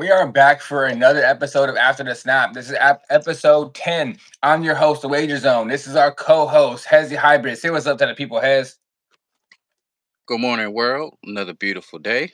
We are back for another episode of After the Snap. This is episode 10. I'm your host, The Wager Zone. This is our co-host, Hez the Hybrid. Say what's up to the people, Hez. Good morning, world. Another beautiful day.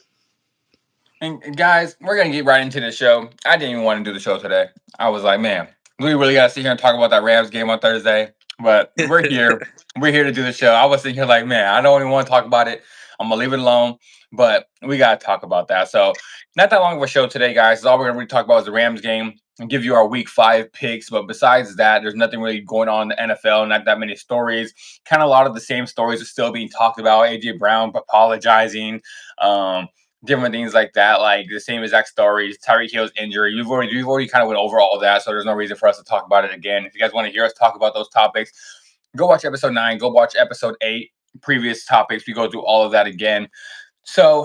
And guys, we're going to get right into the show. I didn't even want to do the show today. I was like, man, we really got to sit here and talk about that Rams game on Thursday. But we're here. We're here to do the show. I was sitting here like, man, I don't even want to talk about it. I'm going to leave it alone. But we got to talk about that. So, not that long of a show today, guys. All we're going to really talk about is the Rams game and give you our week 5 picks. But besides that, there's nothing really going on in the NFL, not that many stories. Kind of a lot of the same stories are still being talked about. A.J. Brown apologizing. Different things like that, like the same exact stories. Tyreek Hill's injury. We've already kind of went over all of that, so there's no reason for us to talk about it again. If you guys want to hear us talk about those topics, go watch episode 9. Go watch episode 8. Previous topics. We go through all of that again. So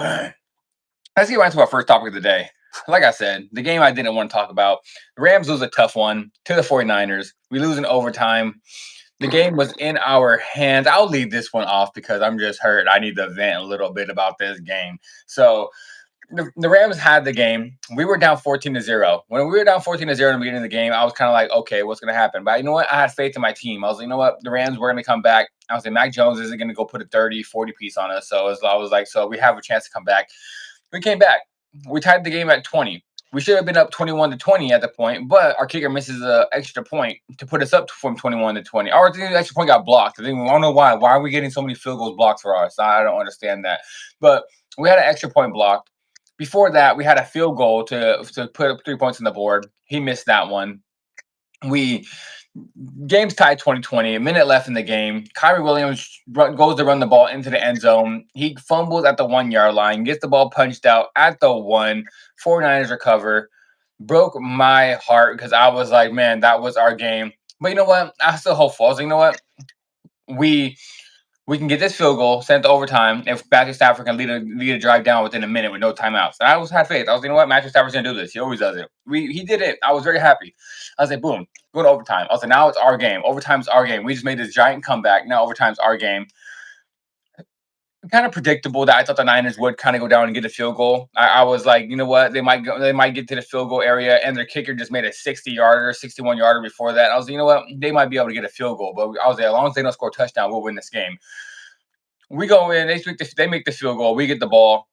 let's get right into our first topic of the day. Like I said, the game I didn't want to talk about. The Rams lose a tough one to the 49ers. We lose in overtime. The game was in our hands. I'll leave this one off because I'm just hurt. I need to vent a little bit about this game. So the Rams had the game. We were down 14-0. When we were down 14-0 in the beginning of the game, I was kind of like, okay, what's going to happen? But you know what? I had faith in my team. I was like, you know what? The Rams were going to come back. I was like, Mac Jones isn't going to go put a 30, 40 piece on us. So I was like, so we have a chance to come back. We came back. We tied the game at 20. We should have been up 21-20 at the point, but our kicker misses an extra point to put us up from 21-20. Our extra point got blocked. I don't know why. Why are we getting so many field goals blocked for us? I don't understand that. But we had an extra point blocked. Before that, we had a field goal to put up 3 points on the board. He missed that one. We Game's tied 2020. A minute left in the game. Kyren Williams goes to run the ball into the end zone. He fumbles at the 1 yard line, gets the ball punched out at the 1. 49ers recover. Broke my heart because I was like, man, that was our game. But you know what? I was still hopeful. I was like, you know what? We we can get this field goal, sent to overtime, if Matthew Stafford can lead a drive down within a minute with no timeouts. And I had faith. I was like, you know what? Matthew Stafford's going to do this. He always does it. He did it. I was very happy. I was like, boom, go to overtime. I was like, now it's our game. Overtime's our game. We just made this giant comeback. Now overtime's our game. Kind of predictable that I thought the Niners would kind of go down and get a field goal. I was like, you know what? They might get to the field goal area, and their kicker just made a 60-yarder, 61-yarder before that. I was like, you know what? They might be able to get a field goal, but I was like, as long as they don't score a touchdown, we'll win this game. We go in, they make the field goal, we get the ball.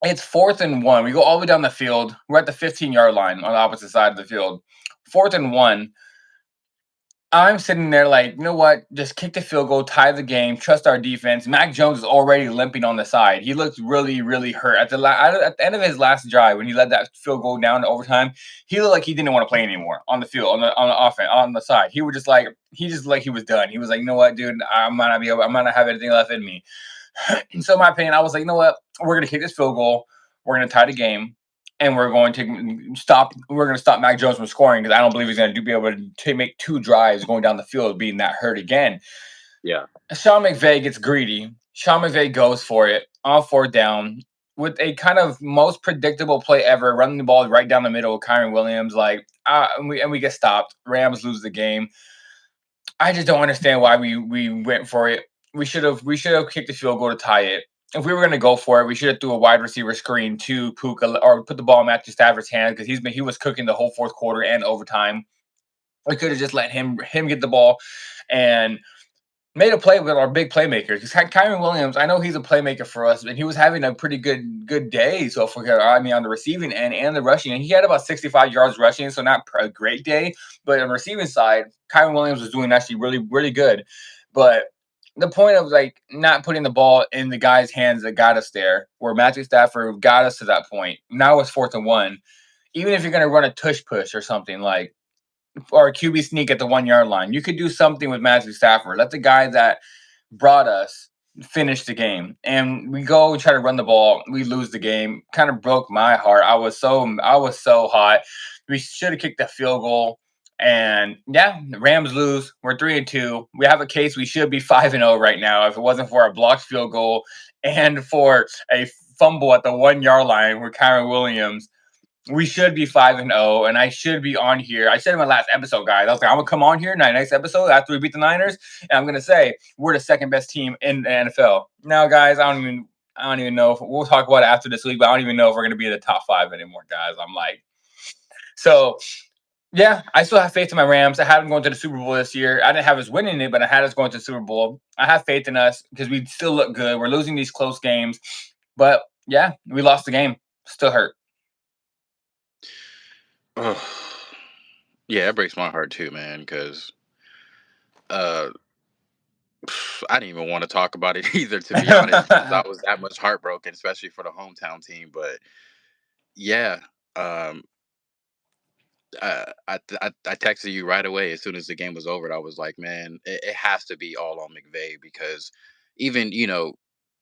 It's 4th and 1. We go all the way down the field. We're at the 15-yard line on the opposite side of the field. 4th and 1. I'm sitting there like, you know what? Just kick the field goal, tie the game, trust our defense. Mac Jones is already limping on the side. He looks really, really hurt. At the end of his last drive, when he led that field goal down to overtime, he looked like he didn't want to play anymore on the field, on the offense, on the side. He was just like, he was done. He was like, you know what, dude? I might not have anything left in me. So in my opinion, I was like, you know what? We're gonna kick this field goal. We're gonna tie the game, and we're going to stop. We're going to stop Mac Jones from scoring because I don't believe he's going to be able to make 2 drives going down the field, being that hurt again. Yeah. Sean McVay gets greedy. Sean McVay goes for it on 4th down with a kind of most predictable play ever, running the ball right down the middle of Kyren Williams. And we get stopped. Rams lose the game. I just don't understand why we went for it. We should have kicked the field goal to tie it. If we were going to go for it, we should have threw a wide receiver screen to Puka or put the ball in Matthew Stafford's hand because he was cooking the whole 4th quarter and overtime. We could have just let him get the ball and made a play with our big playmakers. Because Kyren Williams, I know he's a playmaker for us, and he was having a pretty good day. So on the receiving end and the rushing, and he had about 65 yards rushing, so not a great day. But on the receiving side, Kyren Williams was doing actually really, really good. But the point of not putting the ball in the guy's hands that got us there, where Matthew Stafford got us to that point. Now it's 4th and 1. Even if you're going to run a tush push or something or a QB sneak at the 1 yard line, you could do something with Matthew Stafford. Let the guy that brought us finish the game. And we go try to run the ball. We lose the game. Kind of broke my heart. I was so hot. We should have kicked the field goal. And yeah, the Rams lose. We're 3-2. We have a case. We should be 5-0 right now if it wasn't for a blocked field goal and for a fumble at the 1 yard line with Kyren Williams. We should be 5-0, and I should be on here. I said in my last episode, guys, I was like, I'm gonna come on here in the next episode after we beat the Niners, and I'm gonna say we're the second best team in the NFL. Now, guys, I don't even know if we'll talk about it after this week, but I don't even know if we're going to be in the top 5 anymore, guys. I'm like, so yeah, I still have faith in my Rams. I had them going to the Super Bowl this year. I didn't have us winning it, but I had us going to the Super Bowl. I have faith in us because we still look good. We're losing these close games, but yeah, we lost the game. Still hurt. Oh, yeah, it breaks my heart too, man. Because uh, I didn't even want to talk about it either, to be honest, because I was that much heartbroken, especially for the hometown team. But yeah, um, I texted you right away as soon as the game was over. I was like, man, it has to be all on McVay because even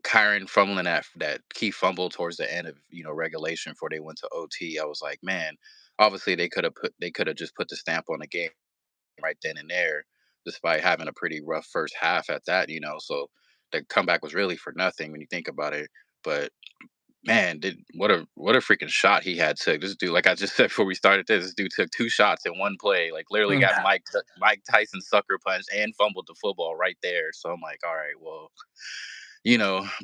Kyren fumbling that key fumble towards the end of regulation before they went to OT. I was like, man, obviously they could have just put the stamp on the game right then and there, despite having a pretty rough first half at that. So the comeback was really for nothing when you think about it. But man, what a freaking shot he had took. This dude, like I just said before we started this dude took 2 shots in one play. Like literally got Mike Tyson sucker punched and fumbled the football right there. So I'm like, all right, well,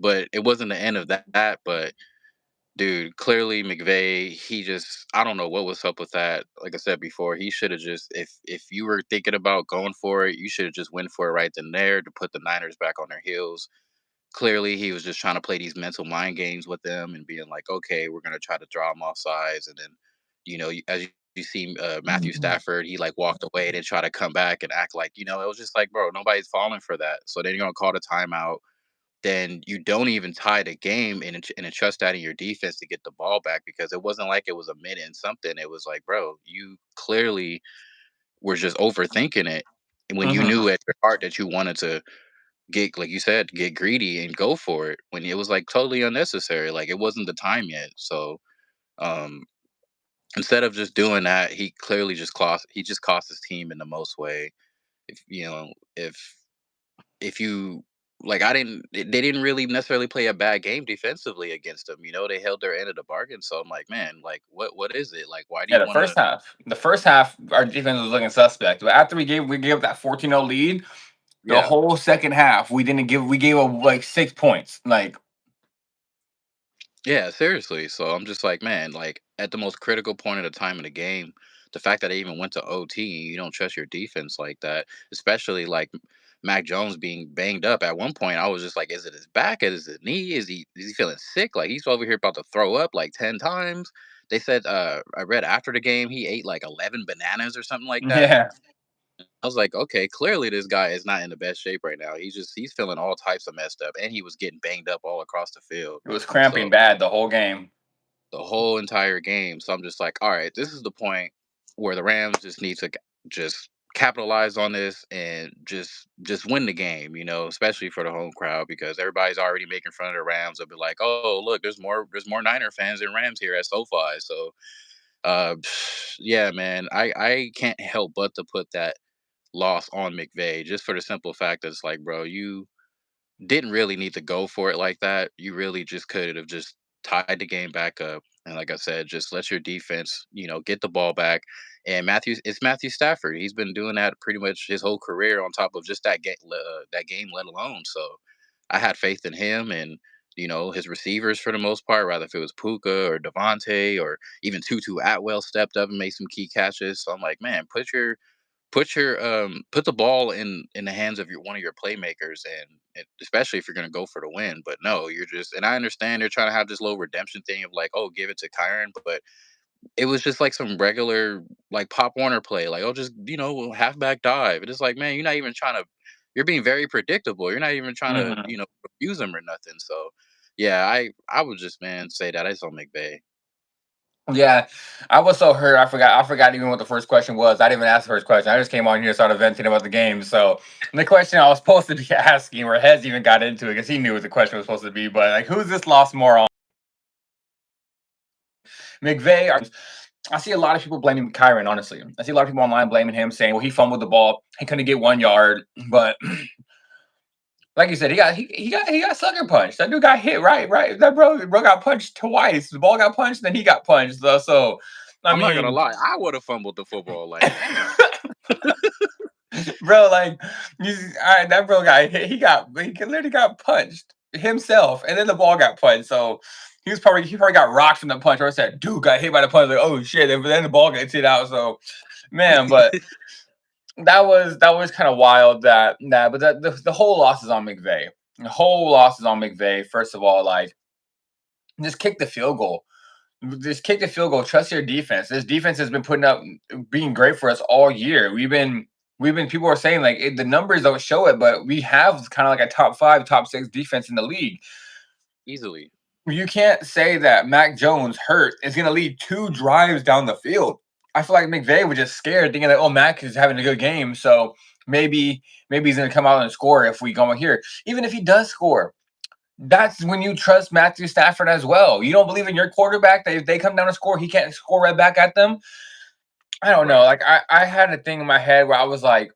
but it wasn't the end of that. But dude, clearly McVay, he just I don't know what was up with that. Like I said before, he should have just if you were thinking about going for it, you should have just went for it right then and there to put the Niners back on their heels. Clearly he was just trying to play these mental mind games with them and being like, okay, we're gonna try to draw them off sides, and then as you see Matthew Stafford, he like walked away and then try to come back and act like it was just like, bro, nobody's falling for that. So then you're gonna call the timeout. Then you don't even tie the game and trust that in your defense to get the ball back because it wasn't like it was a minute and something. It was like, bro, you clearly were just overthinking it. And when you Mhm. knew at your heart that you wanted to get, like you said, get greedy and go for it when it was like totally unnecessary. Like it wasn't the time yet. So um instead of just doing that, he clearly just cost his team in the most way. If you like I didn't they didn't really necessarily play a bad game defensively against them. They held their end of the bargain. So I'm like, man, like what is it? Like why do Yeah, you the want to first half. The first half, our defense was looking suspect. But after we gave up that 14-0 lead, the yeah. whole second half, we gave up like 6 points. Like, Yeah, seriously. So I'm just like, man, like at the most critical point of the time in the game, the fact that they even went to OT, you don't trust your defense like that, especially like Mac Jones being banged up. At one point, I was just like, is it his back? Is it his knee? Is he feeling sick? Like he's over here about to throw up like 10 times. They said I read after the game he ate like 11 bananas or something like that. yeah, I was like, okay, clearly this guy is not in the best shape right now. He's feeling all types of messed up, and he was getting banged up all across the field. it was cramping So bad the whole game. the whole entire game. So I'm just like, all right, this is the point where the Rams just need to just capitalize on this and just win the game, especially for the home crowd because everybody's already making fun of the Rams. They'll be like, oh, look, there's more Niner fans than Rams here at SoFi. So uh yeah, man, I can't help but to put that loss on McVay just for the simple fact that it's like, bro, you didn't really need to go for it like that. You really just could have just tied the game back up. And like I said, just let your defense, get the ball back. And it's Matthew Stafford. He's been doing that pretty much his whole career on top of just that game, let alone. So I had faith in him and, his receivers for the most part, rather if it was Puka or Devontae or even Tutu Atwell stepped up and made some key catches. So I'm like, man, put the ball in the hands of one of your playmakers and especially if you're going to go for the win. But no, you're just, and I understand they're trying to have this little redemption thing of like, oh, give it to Kyron, but it was just like some regular like Pop Warner play, like, oh, just halfback dive. It's like, man, you're not even trying to, you're being very predictable, you're not even trying to Mhm. confuse them or nothing. So yeah, I would just, man, say that I saw McVay. Yeah, I was so hurt. I forgot even what the first question was. I didn't even ask the first question. I just came on here and started venting about the game. So the question I was supposed to be asking, where Hez even got into it because he knew what the question was supposed to be. But like, who's this lost more on? McVay? I see a lot of people blaming Kyron. Honestly, I see a lot of people online blaming him, saying, "Well, he fumbled the ball. He couldn't get 1 yard." But like you said, he got sucker punched. That dude got hit right. That bro got punched twice. The ball got punched, then he got punched. So I I'm not gonna mean, lie, I would have fumbled the football, like, damn. bro, like that bro got hit. He literally got punched. himself, and then the ball got punched. So he probably got rocked from the punch. Or I said, dude got hit by the punch. Like, oh shit! And then the ball gets hit out. So man, but that was kind of wild. But the whole loss is on McVay. The whole loss is on McVay. First of all, like just kick the field goal. Just kick the field goal. Trust your defense. This defense has been putting up, being great for us all year. We've been. People are saying like the numbers don't show it, but we have kind of like a top five, top six defense in the league. Easily. You can't say that Mac Jones hurt is going to lead two drives down the field. I feel like McVay was just scared, thinking that Mac is having a good game, so maybe he's going to come out and score if we go here. Even if he does score, that's when you trust Matthew Stafford as well. You don't believe in your quarterback that if they come down to score, he can't score right back at them. I don't know. Right. Like I had a thing in my head where I was like,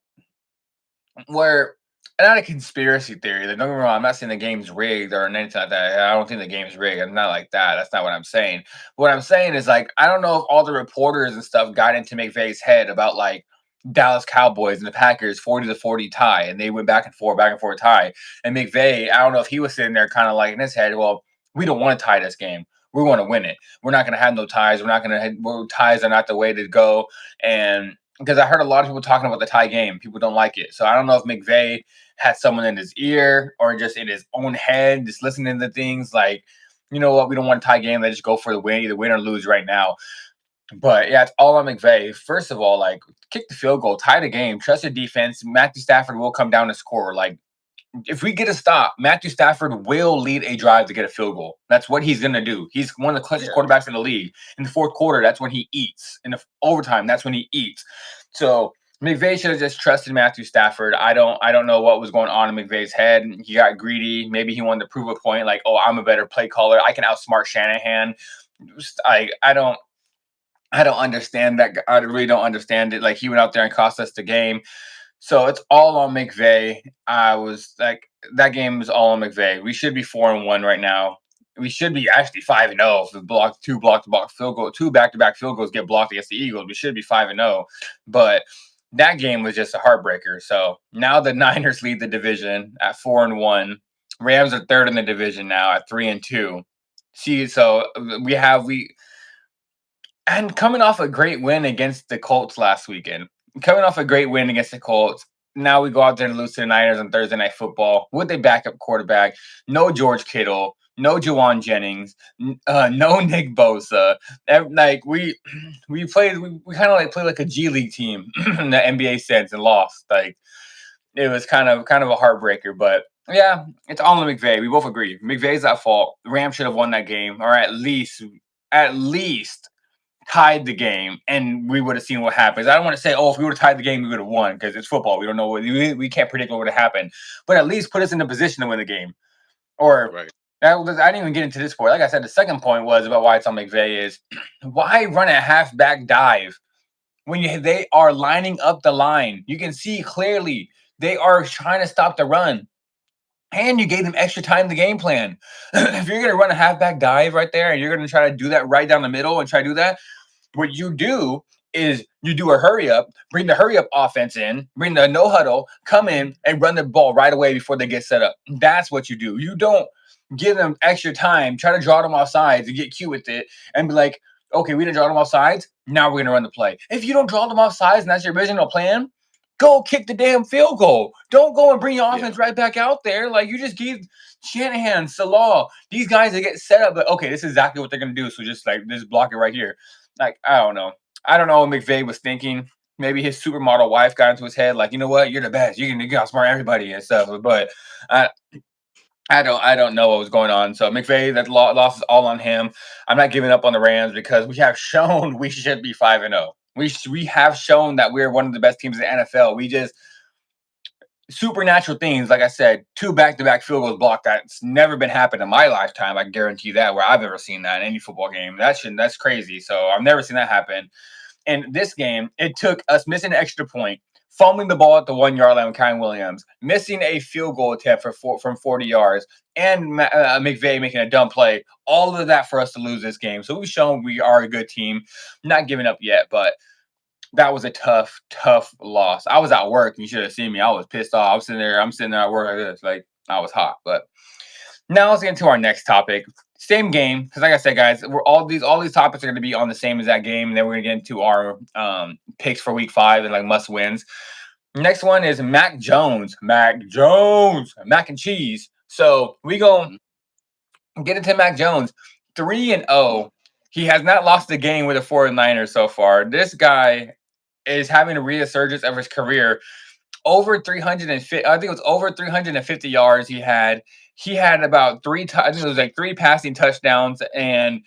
where not a conspiracy theory. Like, don't get me wrong. I'm not saying the game's rigged or anything like that. I don't think the game's rigged. I'm not like that. That's not what I'm saying. What I'm saying is like I don't know if all the reporters and stuff got into McVay's head about like Dallas Cowboys and the Packers 40-40 tie, and they went back and forth tie. And McVay, I don't know if he was sitting there kind of like in his head, well, we don't want to tie this game. We want to win it. We're not going to have no ties. We're not going to. Ties are not the way to go. And because I heard a lot of people talking about the tie game. People don't like it. So I don't know if McVay had someone in his ear or just in his own head, just listening to things like, you know what, we don't want a tie game. Let's just go for the win, either win or lose right now. But yeah, it's all on McVay. First of all, like kick the field goal, tie the game, trust your defense. Matthew Stafford will come down and score. Like if we get a stop, Matthew Stafford will lead a drive to get a field goal. That's what he's going to do. He's one of the clutchest Yeah. quarterbacks in the league. In the fourth quarter, that's when he eats. In the overtime, that's when he eats. So McVay should have just trusted Matthew Stafford. I don't know what was going on in McVay's head. He got greedy. Maybe he wanted to prove a point, like, oh, I'm a better play caller. I can outsmart Shanahan. I don't understand that. I really don't understand it. Like he went out there and cost us the game. So it's all on McVay. I was like, that game is all on McVay. We should be 4-1 right now. We should be actually 5-0 if the block-to-block field goal, two back-to-back field goals get blocked against the Eagles. We should be 5-0. But that game was just a heartbreaker. So now the Niners lead the division at 4-1. Rams are third in the division now at 3-2. See, so we and coming off a great win against the Colts last weekend, coming off a great win against the Colts, now we go out there and lose to the Niners on Thursday Night Football with a backup quarterback. No George Kittle, no Jawan Jennings, no Nick Bosa. Like we played, we kind of like played like a G League team in the NBA sense and lost. Like it was kind of a heartbreaker, but yeah, it's all on McVay. We both agree. McVay's at fault. The Rams should have won that game, or at least tied the game, and we would have seen what happens. I don't want to say, oh, if we would have tied the game, we would have won because it's football. We don't know we can't predict what would have happened, but at least put us in a position to win the game. Or Right. I didn't even get into this point. Like I said, the second point was about why it's on McVay is why run a halfback dive when they are lining up the line. You can see clearly they are trying to stop the run. And you gave them extra time to game plan. If you're going to run a halfback dive right there and you're going to try to do that right down the middle and try to do that, what you do is you do a hurry up, bring the hurry up offense in, bring the no huddle, come in and run the ball right away before they get set up. That's what you do. You don't give them extra time, try to draw them off sides and get cute with it and be like, okay, we didn't draw them off sides. Now we're going to run the play. If you don't draw them off sides and that's your original plan, go kick the damn field goal. Don't go and bring your Yeah. offense right back out there. Like you just gave Shanahan, Salah, these guys that get set up. But okay, this is exactly what they're gonna do. So just block it right here. Like I don't know. I don't know what McVay was thinking. Maybe his supermodel wife got into his head, like, you know what, you're the best. You can outsmart everybody and stuff. But I don't know what was going on. So McVay, that loss is all on him. I'm not giving up on the Rams because we have shown we should be 5-0. We have shown that we're one of the best teams in the NFL. We just supernatural things, like I said, two back-to-back field goals blocked. That's never been happened in my lifetime. I guarantee that, where I've ever seen that in any football game. That's crazy. So I've never seen that happen. And this game, it took us missing an extra point, fumbling the ball at the 1 yard line with Kyren Williams, missing a field goal attempt from 40 yards, and McVay making a dumb play. All of that for us to lose this game. So we've shown we are a good team. Not giving up yet, but that was a tough, tough loss. I was at work. You should have seen me. I was pissed off. I'm sitting there at work like this. Like I was hot, but Now let's get into our next topic. Same game, because like I said, guys, we're all these topics are going to be on the same as that game, and then we're going to get into our picks for week 5 and like must wins. Next one is Mac Jones. Mac Jones. Mac and cheese. So we go Mhm. get into Mac Jones. 3-0. He has not lost a game with the 49ers so far. This guy is having a resurgence of his career. Over 350, I think it was over 350 yards he had about I think it was like 3 passing touchdowns, and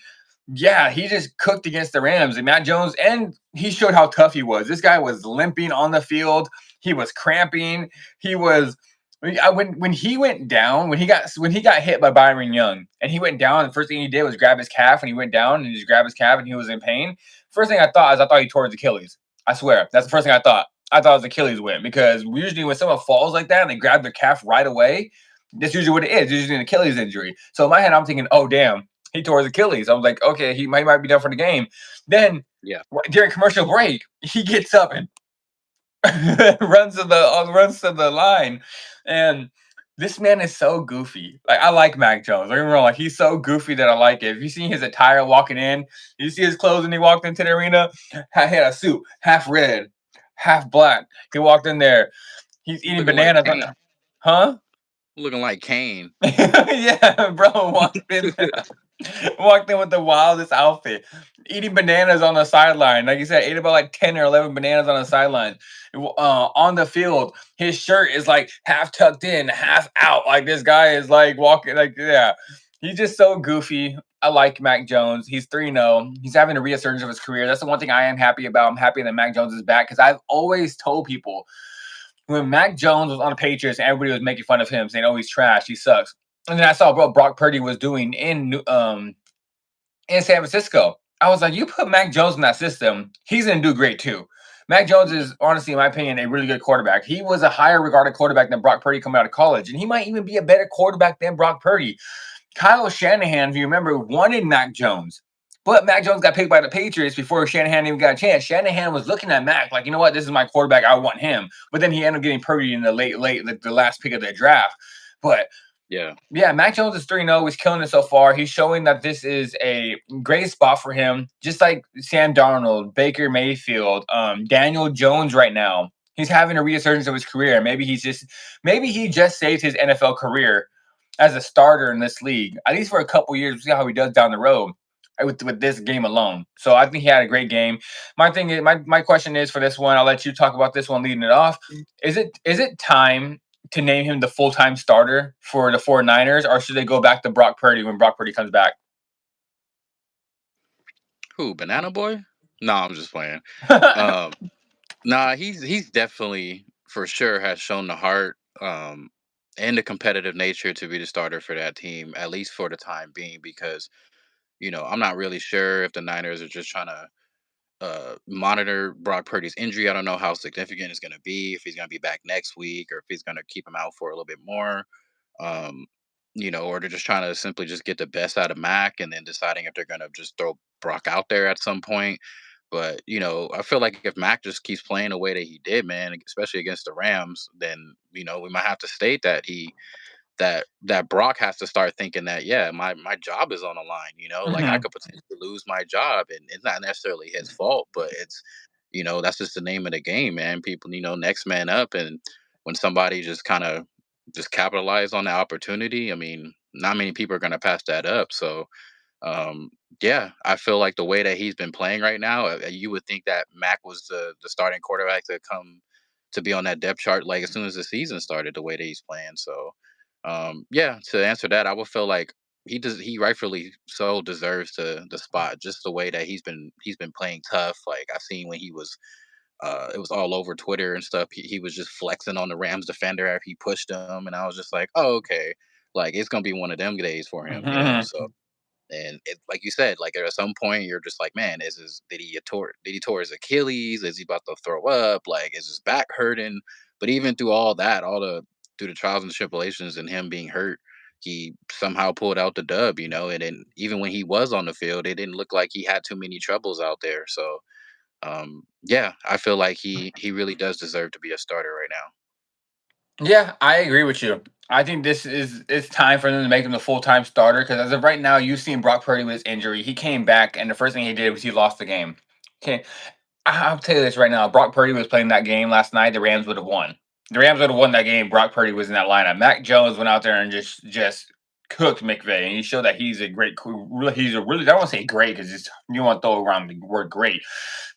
yeah, he just cooked against the Rams and Matt Jones, and he showed how tough he was. This guy was limping on the field. He was cramping. He was when he went down, when he got hit by Byron Young, and he went down. The first thing he did was grab his calf, and he went down and he just grabbed his calf, and he was in pain. First thing I thought he tore his Achilles. I swear, that's the first thing I thought. I thought it was Achilles went, because usually when someone falls like that and they grab their calf right away, that's usually what it is. It's usually an Achilles injury. So in my head, I'm thinking, oh damn, he tore his Achilles. I was like, okay, he might be done for the game. Then Yeah. during commercial break, he gets up and runs to the line, and this man is so goofy. Like, I like Mac Jones. Don't get me wrong. Like, he's so goofy that I like it. If you see his attire walking in, you see his clothes when he walked into the arena. He had a suit, half red, half black. He walked in there. He's eating Looking like bananas. Kane. Huh? Looking like Kane. Yeah, bro, walked in with the wildest outfit, eating bananas on the sideline. Like you said, ate about like 10 or 11 bananas on the sideline. On the field, his shirt is like half tucked in, half out. Like, this guy is like walking, like, yeah, he's just so goofy. I like Mac Jones. He's 3-0. He's having a resurgence of his career. That's the one thing I am happy about. I'm happy that Mac Jones is back, because I've always told people when Mac Jones was on the Patriots, everybody was making fun of him, saying, "Oh, he's trash, he sucks." And then I saw what Brock Purdy was doing in San Francisco. I was like, you put Mac Jones in that system, he's gonna do great too. Mac Jones is honestly, in my opinion, a really good quarterback. He was a higher regarded quarterback than Brock Purdy coming out of college, and he might even be a better quarterback than Brock Purdy. Kyle Shanahan, if you remember, wanted Mac Jones. But Mac Jones got picked by the Patriots before Shanahan even got a chance. Shanahan was looking at Mac like, you know what, this is my quarterback. I want him. But then he ended up getting Purdy in the late, the last pick of the draft. But Yeah. yeah, Mac Jones is 3-0. He's killing it so far. He's showing that this is a great spot for him. Just like Sam Darnold, Baker Mayfield, Daniel Jones right now. He's having a resurgence of his career. Maybe he just saved his NFL career as a starter in this league, at least for a couple years. We'll see how he does down the road with this game alone. So I think he had a great game. My thing is, my question is for this one, I'll let you talk about this one leading it off. Is it time to name him the full-time starter for the 49ers, or should they go back to Brock Purdy when Brock Purdy comes back? Who? Banana Boy? No, I'm just playing. Um, nah, he's definitely for sure has shown the heart and the competitive nature to be the starter for that team, at least for the time being, because I'm not really sure if the Niners are just trying to monitor Brock Purdy's injury. I don't know how significant it's going to be, if he's going to be back next week or if he's going to keep him out for a little bit more. Um, or they're just trying to simply just get the best out of Mac and then deciding if they're going to just throw Brock out there at some point. But, I feel like if Mac just keeps playing the way that he did, man, especially against the Rams, then, we might have to state that that Brock has to start thinking that, yeah, my job is on the line, like I Mhm. could potentially lose my job, and it's not necessarily his fault, but it's that's just the name of the game, man. People, next man up, and when somebody just kind of just capitalize on the opportunity, I mean, not many people are going to pass that up. So um, yeah, I feel like the way that he's been playing right now, you would think that Mac was the starting quarterback to come to be on that depth chart like as soon as the season started. The way that he's playing, so yeah. To answer that, I would feel like he rightfully so deserves the spot. Just the way that he's been playing tough. Like I seen when he was it was all over Twitter and stuff. He was just flexing on the Rams defender after he pushed him, and I was just like, oh okay, like it's gonna be one of them days for him. So Mhm. and like you said, like at some point you're just like, man, did he tore his Achilles? Is he about to throw up? Like is his back hurting? But even through all that, through the trials and tribulations and him being hurt, he somehow pulled out the dub, and then even when he was on the field, it didn't look like he had too many troubles out there. So yeah, I feel like he really does deserve to be a starter right now. Yeah, I agree with you. I think this is it's time for them to make him the full time starter because as of right now, you've seen Brock Purdy with his injury. He came back, and the first thing he did was he lost the game. Okay, I'll tell you this right now. Brock Purdy was playing that game last night. The Rams would have won. The Rams would have won that game. Brock Purdy was in that lineup. Mac Jones went out there and just cooked McVay, and he showed that he's a great. He's a really. I don't want to say great because you want to throw around the word great,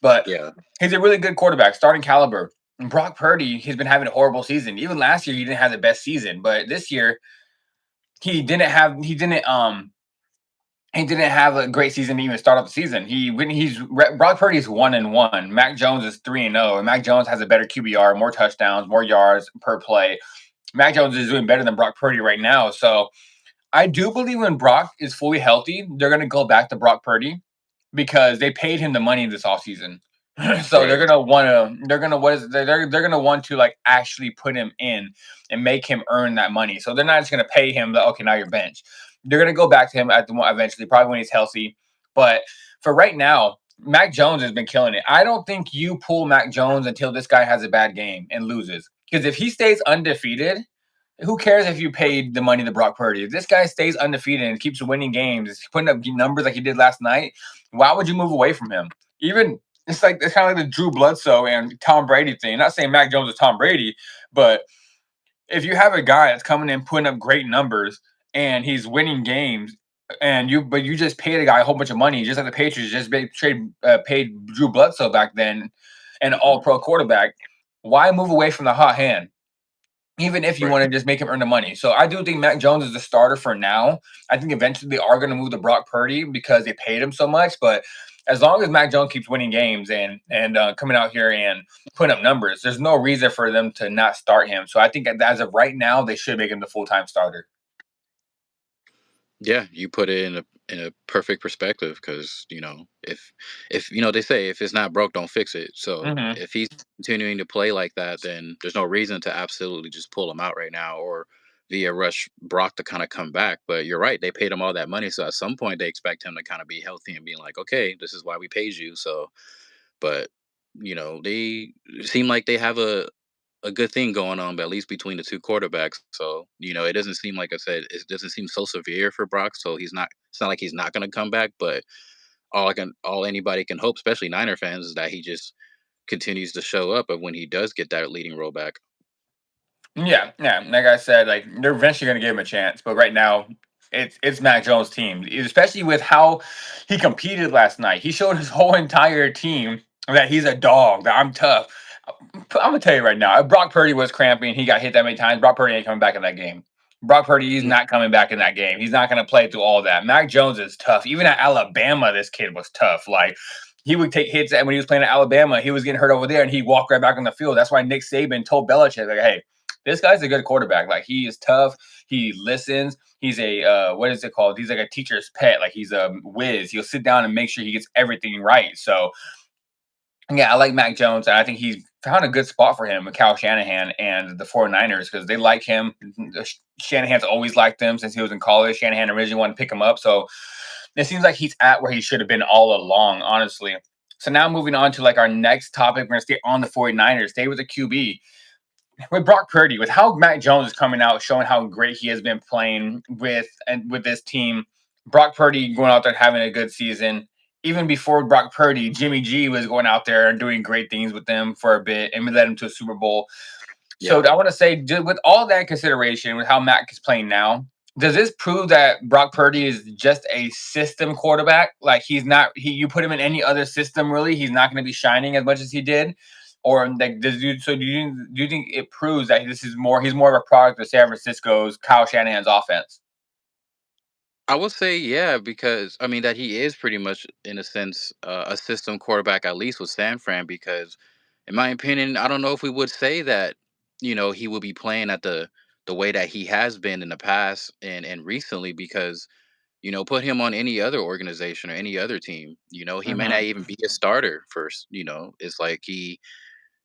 but Yeah, he's a really good quarterback, starting caliber. And Brock Purdy, he's been having a horrible season. Even last year, he didn't have the best season, but this year he didn't have a great season to even start off the season. Brock Purdy is 1-1. Mac Jones is 3-0, and Mac Jones has a better QBR, more touchdowns, more yards per play. Mac Jones is doing better than Brock Purdy right now. So I do believe when Brock is fully healthy, they're going to go back to Brock Purdy because they paid him the money this offseason. So they're right. gonna want to. They're gonna what is it? They're gonna want to like actually put him in and make him earn that money. So they're not just gonna pay him. Okay, now you're bench. They're gonna go back to him at the eventually, probably when he's healthy. But for right now, Mac Jones has been killing it. I don't think you pull Mac Jones until this guy has a bad game and loses. Because if he stays undefeated, who cares if you paid the money to Brock Purdy? If this guy stays undefeated and keeps winning games, putting up numbers like he did last night, why would you move away from him? Even it's kind of like the Drew Bledsoe and Tom Brady thing. Not saying Mac Jones is Tom Brady, but if you have a guy that's coming in putting up great numbers and he's winning games, but you just paid a guy a whole bunch of money, just like the Patriots paid Drew Bledsoe back then, an Hmm. All Pro quarterback. Why move away from the hot hand? Even if you Right. want to just make him earn the money. So I do think Mac Jones is the starter for now. I think eventually they are going to move to Brock Purdy because they paid him so much. But as long as Mac Jones keeps winning games and coming out here and putting up numbers, there's no reason for them to not start him. So I think as of right now, they should make him the full time starter. Yeah, you put it in a perfect perspective because if they say if it's not broke, don't fix it. So Hmm. if he's continuing to play like that, then there's no reason to absolutely just pull him out right now or via rush Brock to kind of come back. But you're right, they paid him all that money, so at some point they expect him to kind of be healthy and being like, okay, this is why we paid you. So, but they seem like they have a good thing going on, but at least between the two quarterbacks. So, it doesn't seem like I said, it doesn't seem so severe for Brock. So it's not like he's not going to come back. But all anybody can hope, especially Niner fans, is that he just continues to show up. Of when he does get that leading role back. Yeah, yeah. Like I said, like they're eventually going to give him a chance, but right now, it's Mac Jones' team, especially with how he competed last night. He showed his whole entire team that he's a dog. That I'm tough. I'm gonna tell you right now, if Brock Purdy was cramping, he got hit that many times. Brock Purdy ain't coming back in that game. Brock Purdy is Mm. not coming back in that game. He's not gonna play through all that. Mac Jones is tough. Even at Alabama, this kid was tough. Like he would take hits, and when he was playing at Alabama, he was getting hurt over there, and he walked right back on the field. That's why Nick Saban told Belichick, like, "Hey, this guy's a good quarterback. Like he is tough. He listens. He's a what is it called? He's like a teacher's pet. Like he's a whiz. He'll sit down and make sure he gets everything right." So yeah, I like Mac Jones. And I think he's found a good spot for him with Cal Shanahan and the 49ers because they like him. Shanahan's always liked him since he was in college. Shanahan originally wanted to pick him up. So it seems like he's at where he should have been all along, honestly. So now moving on to like our next topic, we're going to stay on the 49ers, stay with the QB with Brock Purdy, with how Mac Jones is coming out, showing how great he has been playing with this team. Brock Purdy going out there having a good season. Even before Brock Purdy, Jimmy G was going out there and doing great things with them for a bit, and we led him to a Super Bowl. So Yeah. I want to say, with all that consideration, with how Mac is playing now, does this prove that Brock Purdy is just a system quarterback? Like he's not, you put him in any other system, really, he's not going to be shining as much as he did. Or like, do you think it proves that he's more of a product of San Francisco's Kyle Shanahan's offense? I would say yeah, because I mean that he is pretty much in a sense a system quarterback at least with San Fran. Because, in my opinion, I don't know if we would say that he will be playing at the way that he has been in the past and recently. Because put him on any other organization or any other team, he may not Hmm. even be a starter first. It's like he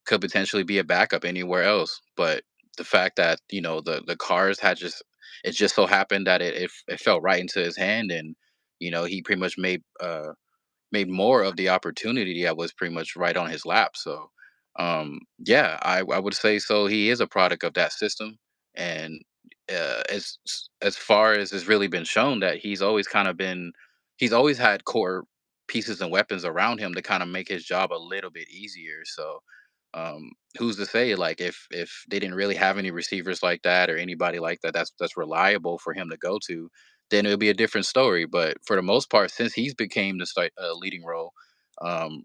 could potentially be a backup anywhere else. But the fact that the cars had just it just so happened that it fell right into his hand, and he pretty much made more of the opportunity that was pretty much right on his lap. So yeah, I would say so. He is a product of that system, and as far as it's really been shown that he's always had core pieces and weapons around him to kind of make his job a little bit easier. So who's to say, like, if they didn't really have any receivers like that or anybody like that that's reliable for him to go to, then it'll be a different story. But for the most part, since he's became the leading role, um,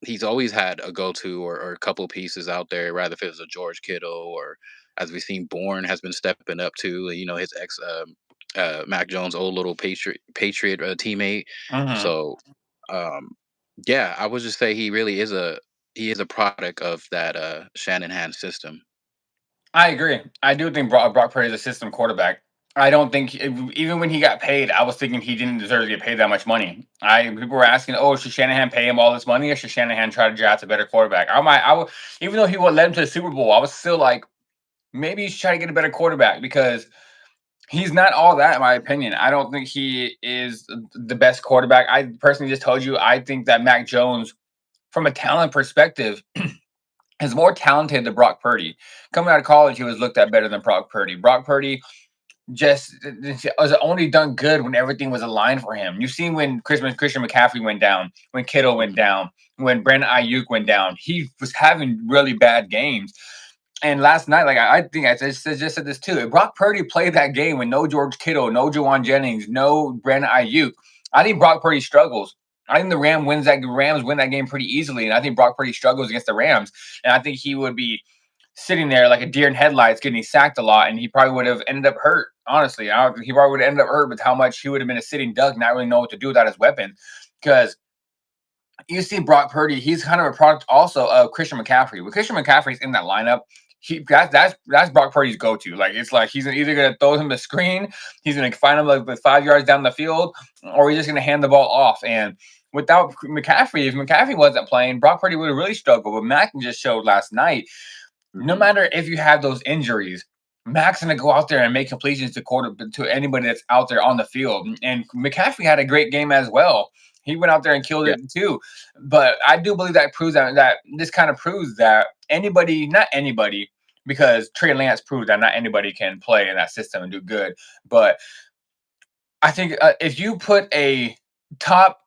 he's always had a go-to or a couple pieces out there, rather if it was a George Kittle or, as we've seen, Bourne has been stepping up to, his ex Mac Jones, old little Patriot teammate. Hmm. So, um, yeah, I would just say he is a product of that Shanahan system. I agree. I do think Brock Purdy is a system quarterback. I don't think even when he got paid, I was thinking he didn't deserve to get paid that much money. People were asking, "Oh, should Shanahan pay him all this money, or should Shanahan try to draft a better quarterback?" I would, even though he would led him to the Super Bowl, I was still like, maybe you should try to get a better quarterback because he's not all that, in my opinion. I don't think he is the best quarterback. I personally just told you, I think that Mac Jones, from a talent perspective, is more talented than Brock Purdy. Coming out of college, he was looked at better than Brock Purdy. Brock Purdy just was only done good when everything was aligned for him. You've seen when Christian McCaffrey went down, when Kittle went Mhm. down, when Brandon Ayuk went down. He was having really bad games. And last night, like I think I just said this too. If Brock Purdy played that game with no George Kittle, no Jawan Jennings, no Brandon Ayuk, I think Brock Purdy struggles. I think the Rams win that game pretty easily, and I think Brock Purdy struggles against the Rams, and I think he would be sitting there like a deer in headlights, getting sacked a lot, and he probably would have ended up hurt. Honestly, he probably would have ended up hurt with how much he would have been a sitting duck, not really know what to do without his weapon, because you see Brock Purdy, he's kind of a product also of Christian McCaffrey. When Christian McCaffrey's in that lineup, that's Brock Purdy's go-to. Like it's like he's either gonna throw him a screen, he's gonna find him like with 5 yards down the field, or he's just gonna hand the ball off. And without McCaffrey, if McCaffrey wasn't playing, Brock Purdy would have really struggled. But Mac just showed last night, no Mhm. matter if you have those injuries, Mac's gonna go out there and make completions to anybody that's out there on the field. And McCaffrey had a great game as well. He went out there and killed Yeah. it too. But I do believe that proves that this kind of proves that anybody, not anybody, because Trey Lance proved that not anybody can play in that system and do good. But I think if you put a top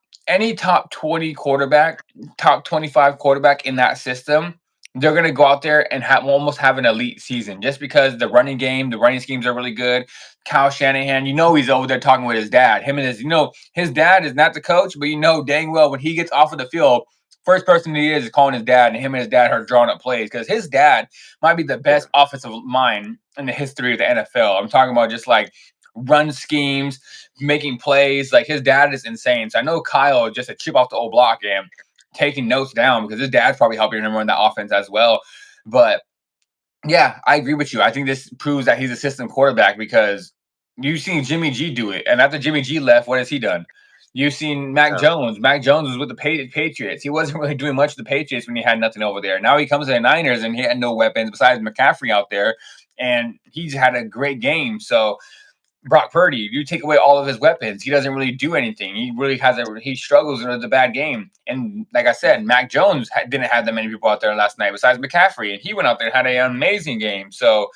top 20 quarterback, top 25 quarterback in that system, they're going to go out there and almost have an elite season just because the running schemes are really good. Kyle Shanahan, he's over there talking with his dad. His dad is not the coach, but dang well when he gets off of the field, first person he is calling his dad, and him and his dad are drawing up plays because his dad might be the Yeah. best offensive mind in the history of the NFL. I'm talking about just like run schemes, making plays. Like his dad is insane. So I know Kyle just a chip off the old block and taking notes down because his dad's probably helping him run that offense as well. But yeah, I agree with you. I think this proves that he's a system quarterback because you've seen Jimmy G do it. And after Jimmy G left, what has he done? You've seen Mac Yeah. Jones. Mac Jones was with the Patriots. He wasn't really doing much with the Patriots when he had nothing over there. Now he comes to the Niners and he had no weapons besides McCaffrey out there. And he's had a great game. So Brock Purdy, you take away all of his weapons, he doesn't really do anything. He struggles with a bad game. And like I said, Mac Jones didn't have that many people out there last night besides McCaffrey, and he went out there and had an amazing game. So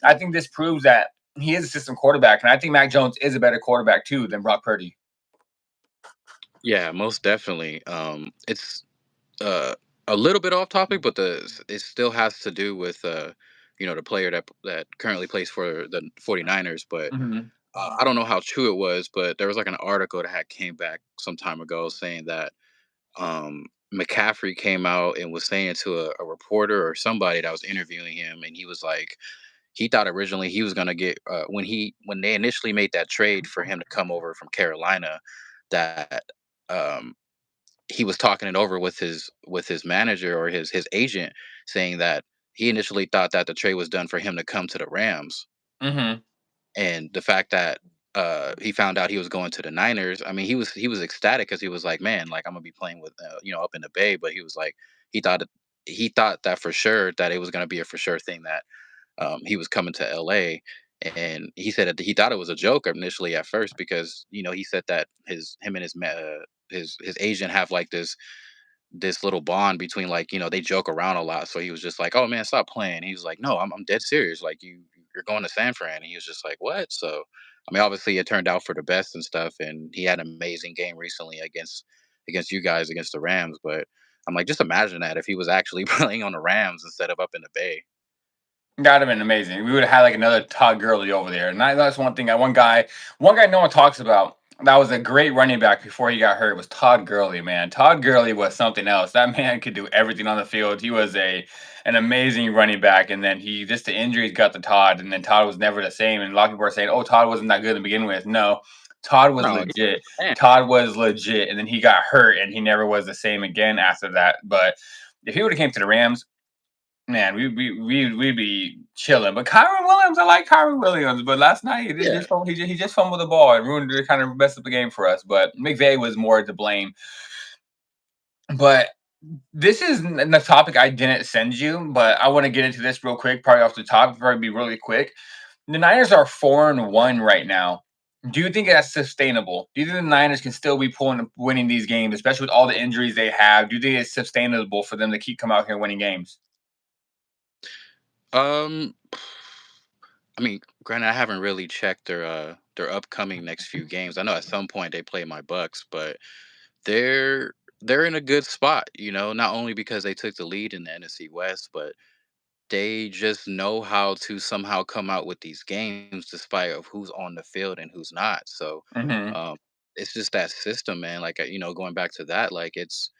I think this proves that he is a system quarterback, and I think Mac Jones is a better quarterback too than Brock Purdy. Yeah, most definitely. It's uh, a little bit off topic, but it still has to do with the player that currently plays for the 49ers. But Hmm. I don't know how true it was, but there was like an article that had came back some time ago saying that McCaffrey came out and was saying to a reporter or somebody that was interviewing him, and he was like, he thought originally he was gonna get when they initially made that trade for him to come over from Carolina, that um, he was talking it over with his manager or his agent, saying that he initially thought that the trade was done for him to come to the Rams, Hmm. and the fact that he found out he was going to the Niners. I mean, he was ecstatic because he was like, man, like I'm gonna be playing with up in the Bay. But he was like, he thought it, he thought that for sure that it was gonna be a for sure thing that he was coming to LA. And he said that he thought it was a joke initially at first because he said that him and his agent have like this little bond between, like, they joke around a lot. So he was just like, "Oh man, stop playing." He was like, "No, I'm dead serious. Like, you're going to San Fran," and he was just like, "What?" So, I mean, obviously it turned out for the best and stuff, and he had an amazing game recently against you guys against the Rams. But I'm like, just imagine that if he was actually playing on the Rams instead of up in the Bay. That'd have been amazing. We would have had like another Todd Gurley over there. And that's one thing. One guy no one talks about. That was a great running back before he got hurt. Was Todd Gurley, man. Todd Gurley was something else. That man could do everything on the field. He was an amazing running back. And then he just the injuries got to Todd, and then Todd was never the same. And a lot of people are saying, "Oh, Todd wasn't that good to begin with." No, Todd was No, legit. man. Todd was legit, and then he got hurt, and he never was the same again after that. But if he would have came to the Rams, man, we'd be chilling. But Kyren Williams, I like Kyren Williams, but last night Yeah. he just fumbled the ball and ruined it, kind of messed up the game for us. But McVay was more to blame. But this is the topic I didn't send you, but I want to get into this real quick, probably off the top, probably be really quick. The Niners are 4-1 right now. Do you think that's sustainable? Do you think the Niners can still be winning these games, especially with all the injuries they have? Do you think it's sustainable for them to keep come out here winning games? Um, I mean, granted, I haven't really checked their upcoming next few games. I know at some point they play my Bucks, but they're they're in a good spot, not only because they took the lead in the NFC West, but they just know how to somehow come out with these games despite of who's on the field and who's not. So, Hmm. um, it's just that system, man. Like, going back to that, like it's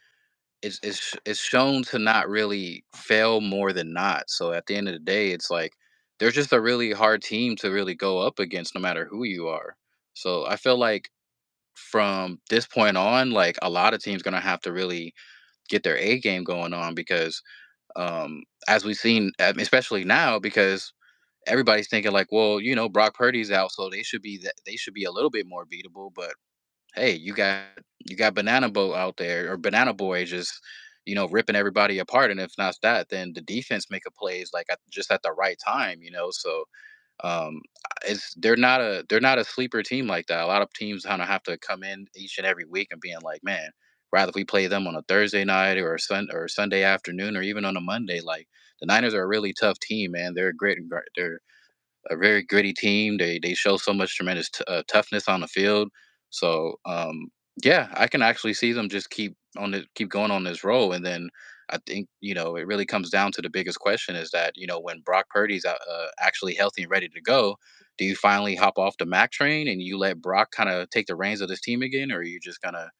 shown to not really fail more than not. So at the end of the day, it's like they're just a really hard team to really go up against, no matter who you are. So I feel like from this point on, like a lot of teams gonna have to really get their A game going on because as we've seen, especially now, because everybody's thinking like, well, Brock Purdy's out, so they should be a little bit more beatable. But hey, you got Banana Boat out there, or Banana Boy, just ripping everybody apart. And if not that, then the defense make a plays like just at the right time. So um, it's they're not a sleeper team like that. A lot of teams kind of have to come in each and every week and being like, man, rather we play them on a Thursday night or or Sunday afternoon or even on a Monday. Like the Niners are a really tough team, man. They're great. They're a very gritty team. They show so much tremendous toughness on the field. So yeah, I can actually see them just keep going on this roll, and then I think it really comes down to the biggest question is that when Brock Purdy's actually healthy and ready to go, do you finally hop off the Mac train and you let Brock kind of take the reins of this team again, or are you just gonna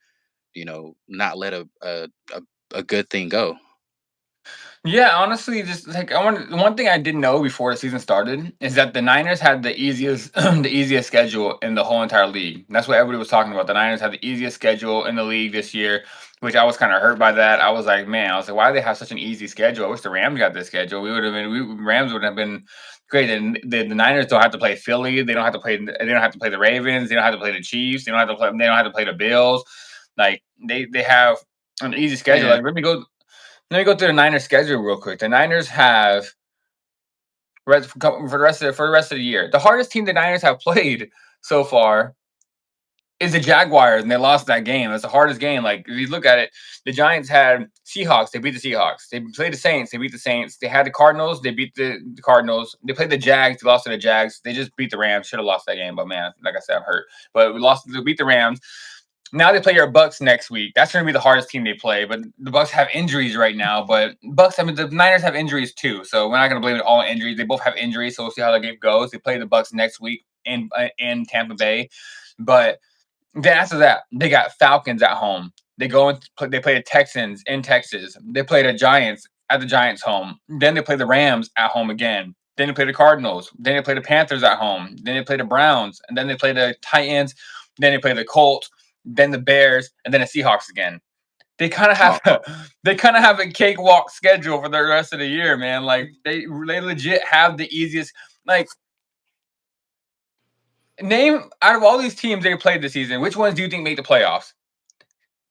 not let a good thing go? Yeah, honestly, just like one thing I didn't know before the season started is that the Niners had the easiest the easiest schedule in the whole entire league. That's what everybody was talking about. The Niners had the easiest schedule in the league this year, which I was kind of hurt by that. I was like, man, I was like, why do they have such an easy schedule? I wish the Rams got this schedule. Rams would have been great. And the Niners don't have to play Philly. They don't have to play. They don't have to play the Ravens. They don't have to play the Chiefs. They don't have to play. They don't have to play the Bills. Like they have an easy schedule. Man, Like let me go through the Niners schedule real quick. The Niners have for the rest of the year. The hardest team the Niners have played so far is the Jaguars, and they lost that game. That's the hardest game. Like if you look at it, the Giants had Seahawks. They beat the Seahawks. They played the Saints. They beat the Saints. They had the Cardinals. They beat the Cardinals. They played the Jags. They lost to the Jags. They just beat the Rams. Should have lost that game, but man, like I said, I'm hurt. But we lost. We beat the Rams. Now they play your Bucks next week. That's going to be the hardest team they play. But the Bucks have injuries right now. But the Niners have injuries too. So we're not going to blame it all on injuries. They both have injuries. So we'll see how the game goes. They play the Bucks next week in Tampa Bay. But then after that, they got Falcons at home. They go and they play the Texans in Texas. They play the Giants at the Giants' home. Then they play the Rams at home again. Then they play the Cardinals. Then they play the Panthers at home. Then they play the Browns. And then they play the Titans. Then they play the Colts. Then the Bears. And then the Seahawks again. They kind of have oh, a cakewalk schedule for the rest of the year, man. Like they legit have the easiest. Like name out of all these teams they played this season, which ones do you think make the playoffs?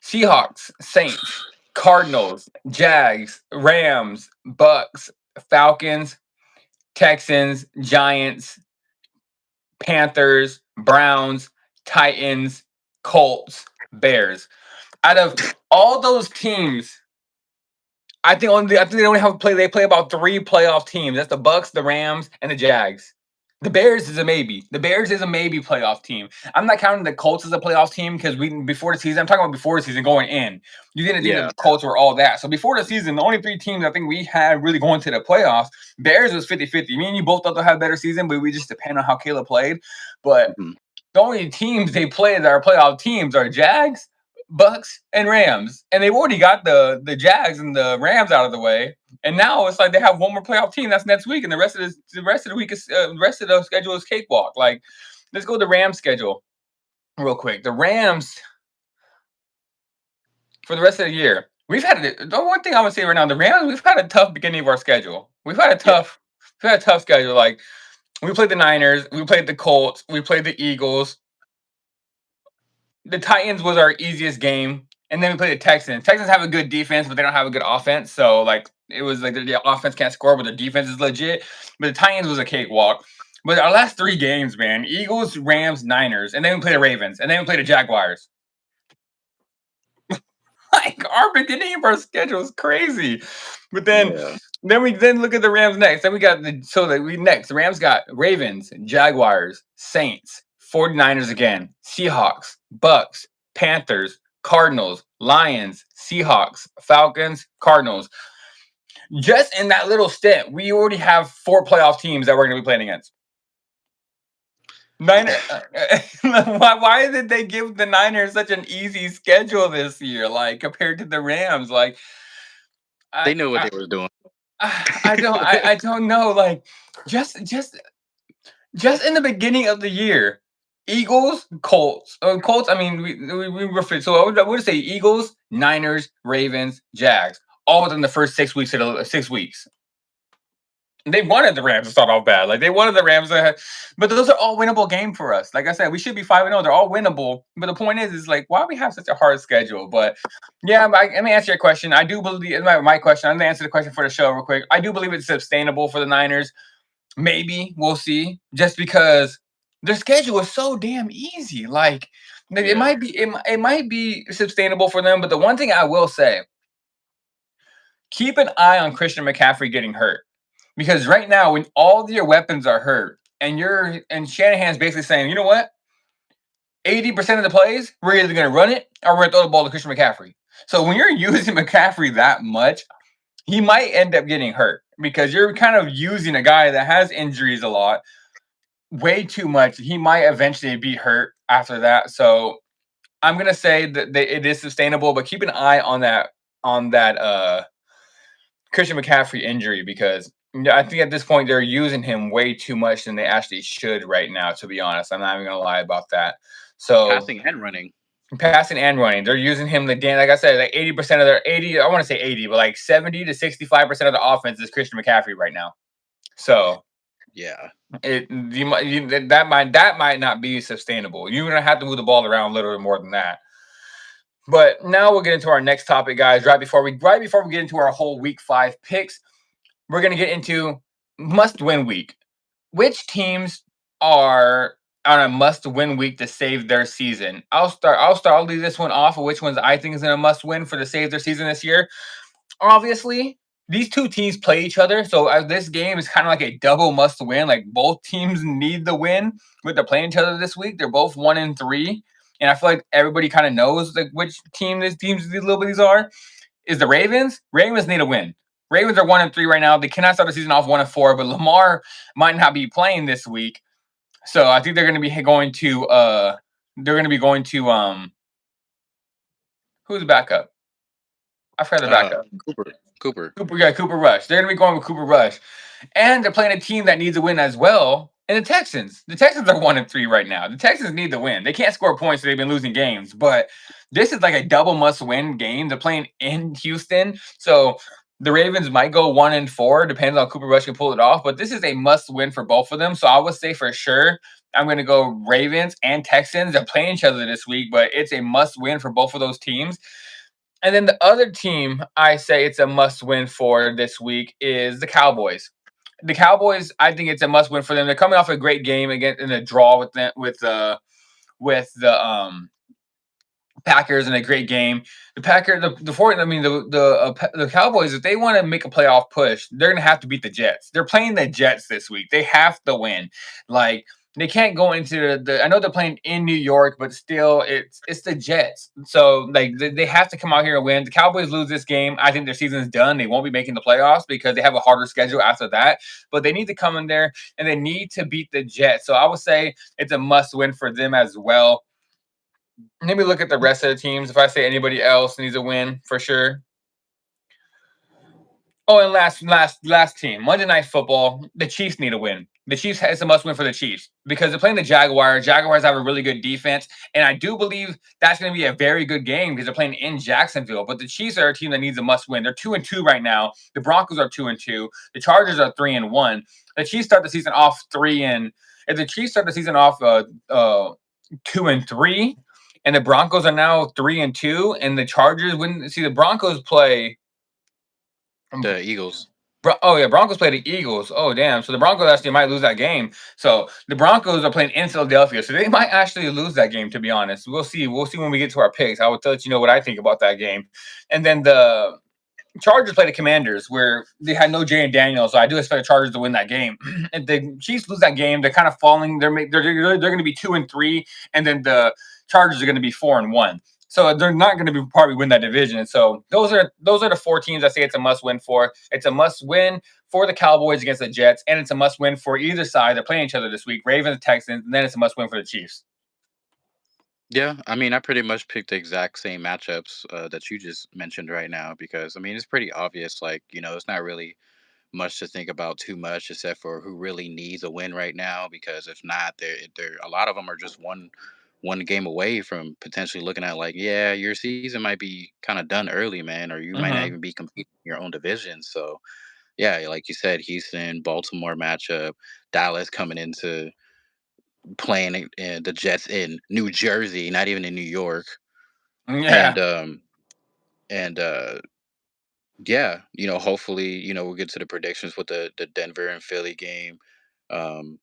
Seahawks, Saints, Cardinals, Jags, Rams, Bucks, Falcons, Texans, Giants, Panthers, Browns, Titans, Colts, Bears. Out of all those teams, I think they only have play. They play about three playoff teams. That's the Bucks, the Rams, and the Jags. The Bears is a maybe. The Bears is a maybe playoff team. I'm not counting the Colts as a playoff team because before the season. I'm talking about before the season going in. You didn't think Yeah. the Colts were all that. So before the season, the only 3 teams I think we had really going to the playoffs, Bears was 50-50. Me and you both thought they'll have a better season, but we just depend on how Caleb played. But Mhm. the only teams they play that are playoff teams are Jags, Bucks, and Rams. And they've already got the Jags and the Rams out of the way. And now it's like they have one more playoff team that's next week, and the rest of the week is the rest of the schedule is cakewalk. Like, let's go to the Rams schedule real quick. The Rams for the rest of the year. The one thing I would say right now, the Rams, we've had a tough beginning of our schedule. Yeah. We've had a tough schedule. Like, we played the Niners, we played the Colts, we played the Eagles. The Titans was our easiest game, and then we played the Texans. Texans have a good defense, but they don't have a good offense. So like it was like the offense can't score, but the defense is legit. But the Titans was a cakewalk. But our last 3 games, man, Eagles, Rams, Niners, and then we play the Ravens, and then we play the Jaguars. Like, our beginning of our schedule is crazy. But Yeah. then we look at the Rams next. Then we got the Rams got Ravens, Jaguars, Saints, 49ers again, Seahawks, Bucks, Panthers, Cardinals, Lions, Seahawks, Falcons, Cardinals. Just in that little stint, we already have 4 playoff teams that we're going to be playing against. Why did they give the Niners such an easy schedule this year, like compared to the Rams? Like, They I knew what I, they were doing. I don't know. Like, just in the beginning of the year, Eagles, Colts, Colts. I mean, we refer. So I would say Eagles, Niners, Ravens, Jags, all within the first 6 weeks of the 6 weeks. They wanted the Rams to start off bad. Like, they wanted the Rams to but those are all winnable games for us. Like I said, we should be 5-0. They're all winnable. But the point is like, why do we have such a hard schedule? But yeah, let me answer your question. I do believe my question. I'm gonna answer the question for the show real quick. I do believe it's sustainable for the Niners. Maybe we'll see. Just because their schedule is so damn easy. Like, it Yeah. might be it might be sustainable for them. But the one thing I will say, keep an eye on Christian McCaffrey getting hurt. Because right now, when all your weapons are hurt, and Shanahan's basically saying, you know what? 80% of the plays, we're either going to run it or we're going to throw the ball to Christian McCaffrey. So when you're using McCaffrey that much, he might end up getting hurt because you're kind of using a guy that has injuries a lot, way too much. He might eventually be hurt after that. So I'm going to say that it is sustainable, but keep an eye on that Christian McCaffrey injury because I think at this point they're using him way too much than they actually should right now. To be honest, I'm not even gonna lie about that. So Passing and running. passing and running, they're using him like I said, like 80% of their 80. I want to say 80, but like 70 to 65% of the offense is Christian McCaffrey right now. So Yeah. that might not be sustainable. You're gonna have to move the ball around a little bit more than that. But now we'll get into our next topic, guys. Right before we get into our whole week 5 picks, we're going to get into must-win week. Which teams are on a must-win week to save their season? I'll leave this one off of which ones I think is in a must-win for to save their season this year. Obviously, these 2 teams play each other, so this game is kind of like a double must-win. Like, both teams need the win, but they're playing each other this week. They're both 1-3, and I feel like everybody kind of knows like which these little bitties are. Is the Ravens? Ravens need a win. Ravens are 1-3 right now. They cannot start the season off 1-4, but Lamar might not be playing this week. So I think they're going to be going to who's the backup? I forgot the backup. Cooper. Cooper Rush. They're going to be going with Cooper Rush. And they're playing a team that needs a win as well. And the Texans. The Texans are 1-3 right now. The Texans need the win. They can't score points, so they've been losing games. But this is like a double must-win game. They're playing in Houston. So the Ravens might go 1-4, depends on Cooper Rush can pull it off. But this is a must-win for both of them. So I would say for sure I'm going to go Ravens and Texans. They're playing each other this week, but it's a must-win for both of those teams. And then the other team I say it's a must-win for this week is the Cowboys. The Cowboys, I think it's a must-win for them. They're coming off a great game again in a draw with the Packers in a great game. The Cowboys, if they want to make a playoff push, they're gonna have to beat the Jets. They're playing the Jets this week. They have to win. Like they can't go into the. I know they're playing in New York, but still, it's the Jets. So like they have to come out here and win. The Cowboys lose this game, I think their season's done. They won't be making the playoffs because they have a harder schedule after that. But they need to come in there and they need to beat the Jets. So I would say it's a must win for them as well. Let me look at the rest of the teams. If I say anybody else needs a win for sure. Oh, and last team, Monday Night Football. The Chiefs need a win. The Chiefs it's a must win for the Chiefs because they're playing the Jaguars. Jaguars have a really good defense, and I do believe that's going to be a very good game because they're playing in Jacksonville. But the Chiefs are a team that needs a must win. They're 2-2 right now. The Broncos are 2-2. The Chargers are 3-1. The Chiefs start the season off if the Chiefs start the season off 2-3, and the Broncos are now 3-2, and the Chargers wouldn't see the Broncos play. The Eagles. Oh yeah, Broncos play the Eagles. Oh damn! So the Broncos actually might lose that game. So the Broncos are playing in Philadelphia, so they might actually lose that game. To be honest, we'll see. We'll see when we get to our picks. I will let you know what I think about that game. And then the Chargers play the Commanders, where they had no Jay and Daniel, so I do expect the Chargers to win that game. If the Chiefs lose that game, they're kind of falling. They're going to be 2-3, and then the Chargers are going to be 4-1. So they're not going to be probably win that division. And so those are the four teams I say it's a must win for. It's a must win for the Cowboys against the Jets, and it's a must win for either side. They're playing each other this week, Ravens, Texans, and then it's a must win for the Chiefs. Yeah, I mean, I pretty much picked the exact same matchups that you just mentioned right now because I mean, it's pretty obvious. Like, it's not really much to think about too much, except for who really needs a win right now. Because if not, there a lot of them are just one game away from potentially looking at like, yeah, your season might be kind of done early, man, or you might not Mm-hmm. even be competing in your own division. So yeah, like you said, Houston, Baltimore matchup, Dallas coming into playing the Jets in New Jersey, not even in New York, and Yeah. and yeah, hopefully, we'll get to the predictions with the Denver and Philly game. Um,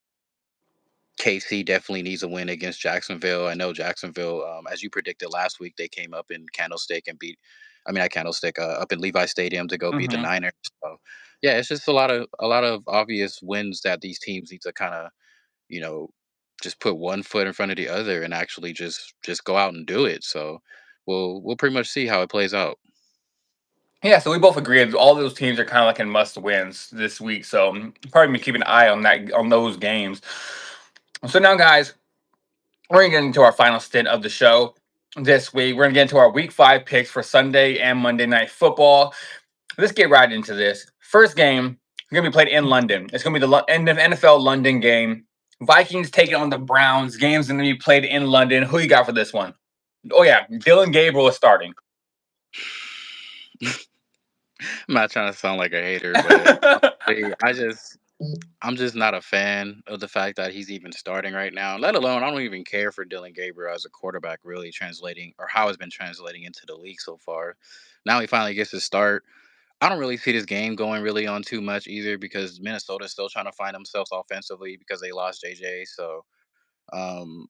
KC definitely needs a win against Jacksonville. I know Jacksonville, as you predicted last week, they came up in Candlestick and beat. I mean, not Candlestick, up in Levi Stadium to go beat the Mm-hmm. Niners. So, yeah, it's just a lot of obvious wins that these teams need to kind of, you know, just put one foot in front of the other and actually just go out and do it. So, we'll pretty much see how it plays out. Yeah, so we both agreed all those teams are kind of like in must wins this week. So probably keep an eye on those games. So now, guys, we're gonna get into our final stint of the show this week. We're gonna get into our week 5 picks for Sunday and Monday Night Football. Let's get right into this. First game gonna be played in London. It's gonna be the NFL London game. Vikings taking on the Browns. Game's gonna be played in London. Who you got for this one? Oh yeah, Dylan Gabriel is starting. I'm not trying to sound like a hater, but honestly, I'm just not a fan of the fact that he's even starting right now. Let alone, I don't even care for Dylan Gabriel as a quarterback, really translating or how it's been translating into the league so far. Now he finally gets to start. I don't really see this game going really on too much either because Minnesota's still trying to find themselves offensively because they lost JJ. So um,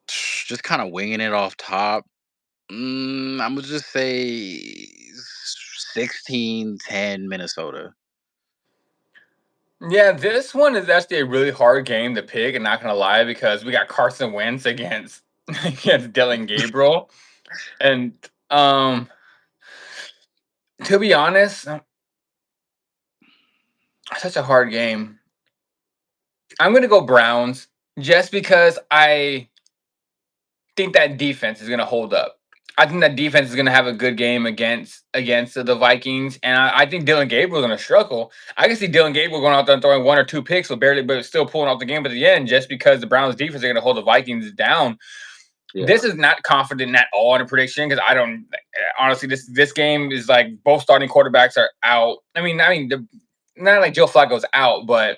just kind of winging it off top. I'm gonna just say 16-10 Minnesota. Yeah, this one is actually a really hard game to pick, and not gonna lie, because we got Carson Wentz against against Dylan Gabriel, and um, to be honest, such a hard game. I'm gonna go Browns just because I think that defense is gonna hold up. I think that defense is gonna have a good game against the Vikings, and I think Dylan Gabriel is gonna struggle. I can see Dylan Gabriel going out there and throwing 1 or 2 picks, but still pulling off the game at the end, just because the Browns defense are gonna hold the Vikings down. This Yeah. is not confident at all in a prediction because I don't honestly. This game is like both starting quarterbacks are out. Not like Joe Flacco's out, but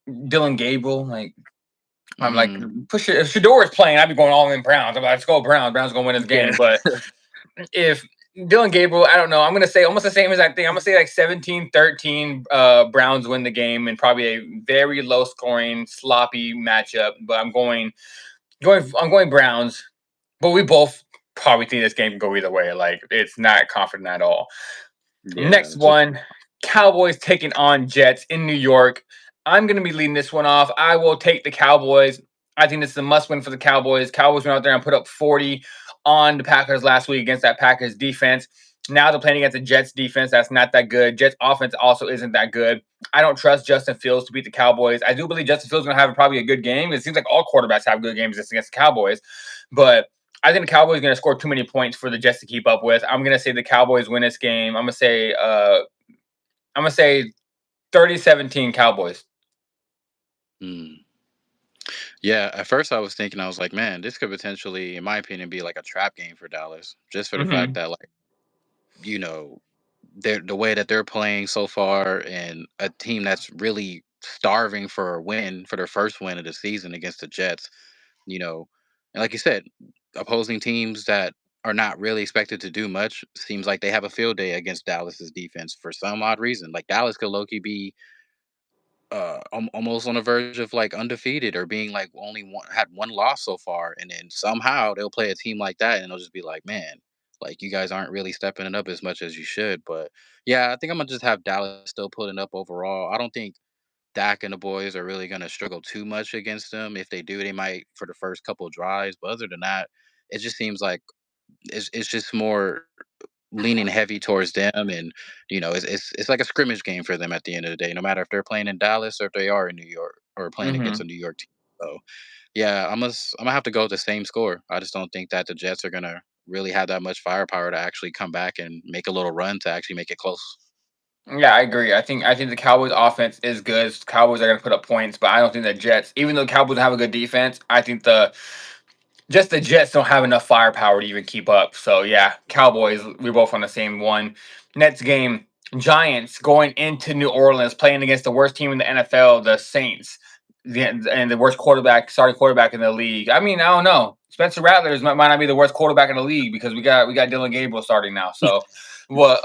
Dylan Gabriel, like I'm like, Mm, push it. If Shador is playing, I'd be going all in Browns. I'm like, let's go Browns. Browns gonna win this yeah. game. But if Dylan Gabriel, I don't know. I'm gonna say almost the same exact thing. I'm gonna say like 17-13. Browns win the game in probably a very low scoring, sloppy matchup. But I'm going Browns. But we both probably think this game can go either way. Like, it's not confident at all. Yeah, Next it's just one, Cowboys taking on Jets in New York. I'm going to be leading this one off. I will take the Cowboys. I think this is a must win for the Cowboys. Cowboys went out there and put up 40 on the Packers last week against that Packers defense. Now they're playing against the Jets defense that's not that good. Jets offense also isn't that good. I don't trust Justin Fields to beat the Cowboys. I do believe Justin Fields is going to have probably a good game. It seems like all quarterbacks have good games against the Cowboys. But I think the Cowboys are going to score too many points for the Jets to keep up with. I'm going to say the Cowboys win this game. I'm going to say 30-17 Cowboys. mm. Yeah, at first I was thinking, I was like, man, this could potentially, in my opinion, be like a trap game for Dallas, just for the fact Mhm. that, like, you know, they're the way that they're playing so far, and a team that's really starving for a win, for their first win of the season against the Jets. You know, and like you said, opposing teams that are not really expected to do much seems like they have a field day against Dallas's defense for some odd reason. Like Dallas could low key be almost on the verge of like undefeated or being like only one had one loss so far, and then somehow they'll play a team like that and they'll just be like, man, like you guys aren't really stepping it up as much as you should. But yeah, I think I'm gonna just have Dallas still putting up overall. I don't think Dak and the boys are really gonna struggle too much against them. If they do, they might for the first couple of drives, but other than that, it just seems like it's just more leaning heavy towards them, and it's like a scrimmage game for them at the end of the day, no matter if they're playing in Dallas or if they are in New York or playing against a Mhm. New York team. So yeah, I'm gonna have to go with the same score. I just don't think that the Jets are gonna really have that much firepower to actually come back and make a little run to actually make it close. Yeah, I agree. I think the Cowboys offense is good. Cowboys are going to put up points, but I don't think the Jets, even though the Cowboys have a good defense, I think the Jets don't have enough firepower to even keep up. So yeah, Cowboys, we're both on the same one. Next game, Giants going into New Orleans, playing against the worst team in the NFL, the Saints, and the worst starting quarterback in the league. I mean, I don't know. Spencer Rattler might not be the worst quarterback in the league because we got Dylan Gabriel starting now. So what?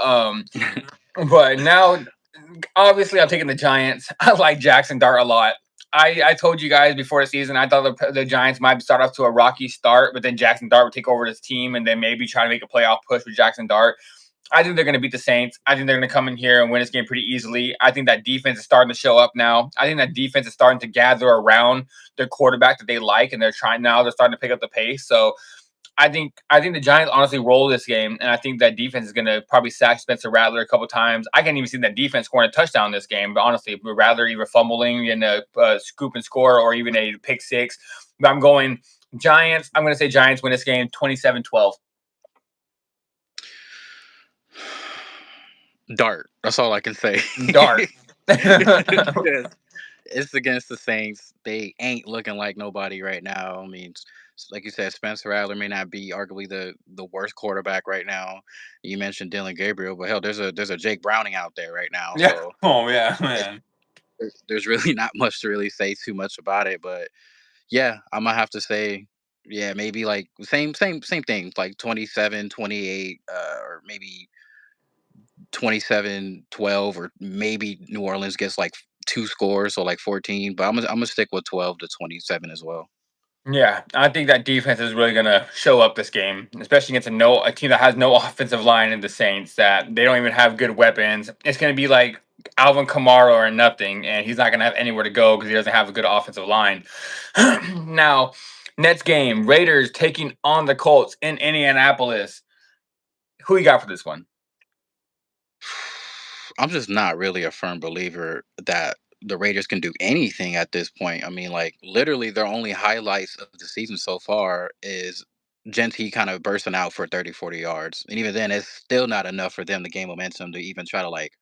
But now obviously, I'm taking the Giants. I like Jackson Dart a lot. I told you guys before the season I thought the Giants might start off to a rocky start, but then Jackson Dart would take over this team and then maybe try to make a playoff push with Jackson Dart. I think they're going to beat the Saints. I think they're going to come in here and win this game pretty easily. I think that defense is starting to show up now. I think that defense is starting to gather around their quarterback that they like, and they're trying now. They're starting to pick up the pace. So I think the Giants honestly roll this game, and I think that defense is going to probably sack Spencer Rattler a couple times. I can't even see that defense scoring a touchdown this game, but honestly, Rattler either fumbling in a scoop and score or even a pick six. But I'm going Giants. I'm going to say Giants win this game 27-12. Dart. That's all I can say. Dart. Because it's against the Saints. They ain't looking like nobody right now. I mean, like you said, Spencer Rattler may not be arguably the worst quarterback right now. You mentioned Dylan Gabriel, but hell, there's a Jake Browning out there right now. Yeah. So Oh yeah, it, man. there's really not much to really say too much about it. But yeah, I'm gonna have to say, yeah, maybe like same thing, like 27-28, or maybe 27-12, or maybe New Orleans gets like two scores, so like 14. But I'm gonna stick with 12-27 as well. Yeah, I think that defense is really gonna show up this game, especially against a team that has no offensive line in the Saints. That they don't even have good weapons. It's gonna be like Alvin Kamara or nothing, and he's not gonna have anywhere to go because he doesn't have a good offensive line. Now, next game, Raiders taking on the Colts in Indianapolis. Who you got for this one? I'm just not really a firm believer that the Raiders can do anything at this point. I mean, like literally, their only highlights of the season so far is Genty kind of bursting out for 30, 40 yards. And even then, it's still not enough for them to gain momentum to even try to like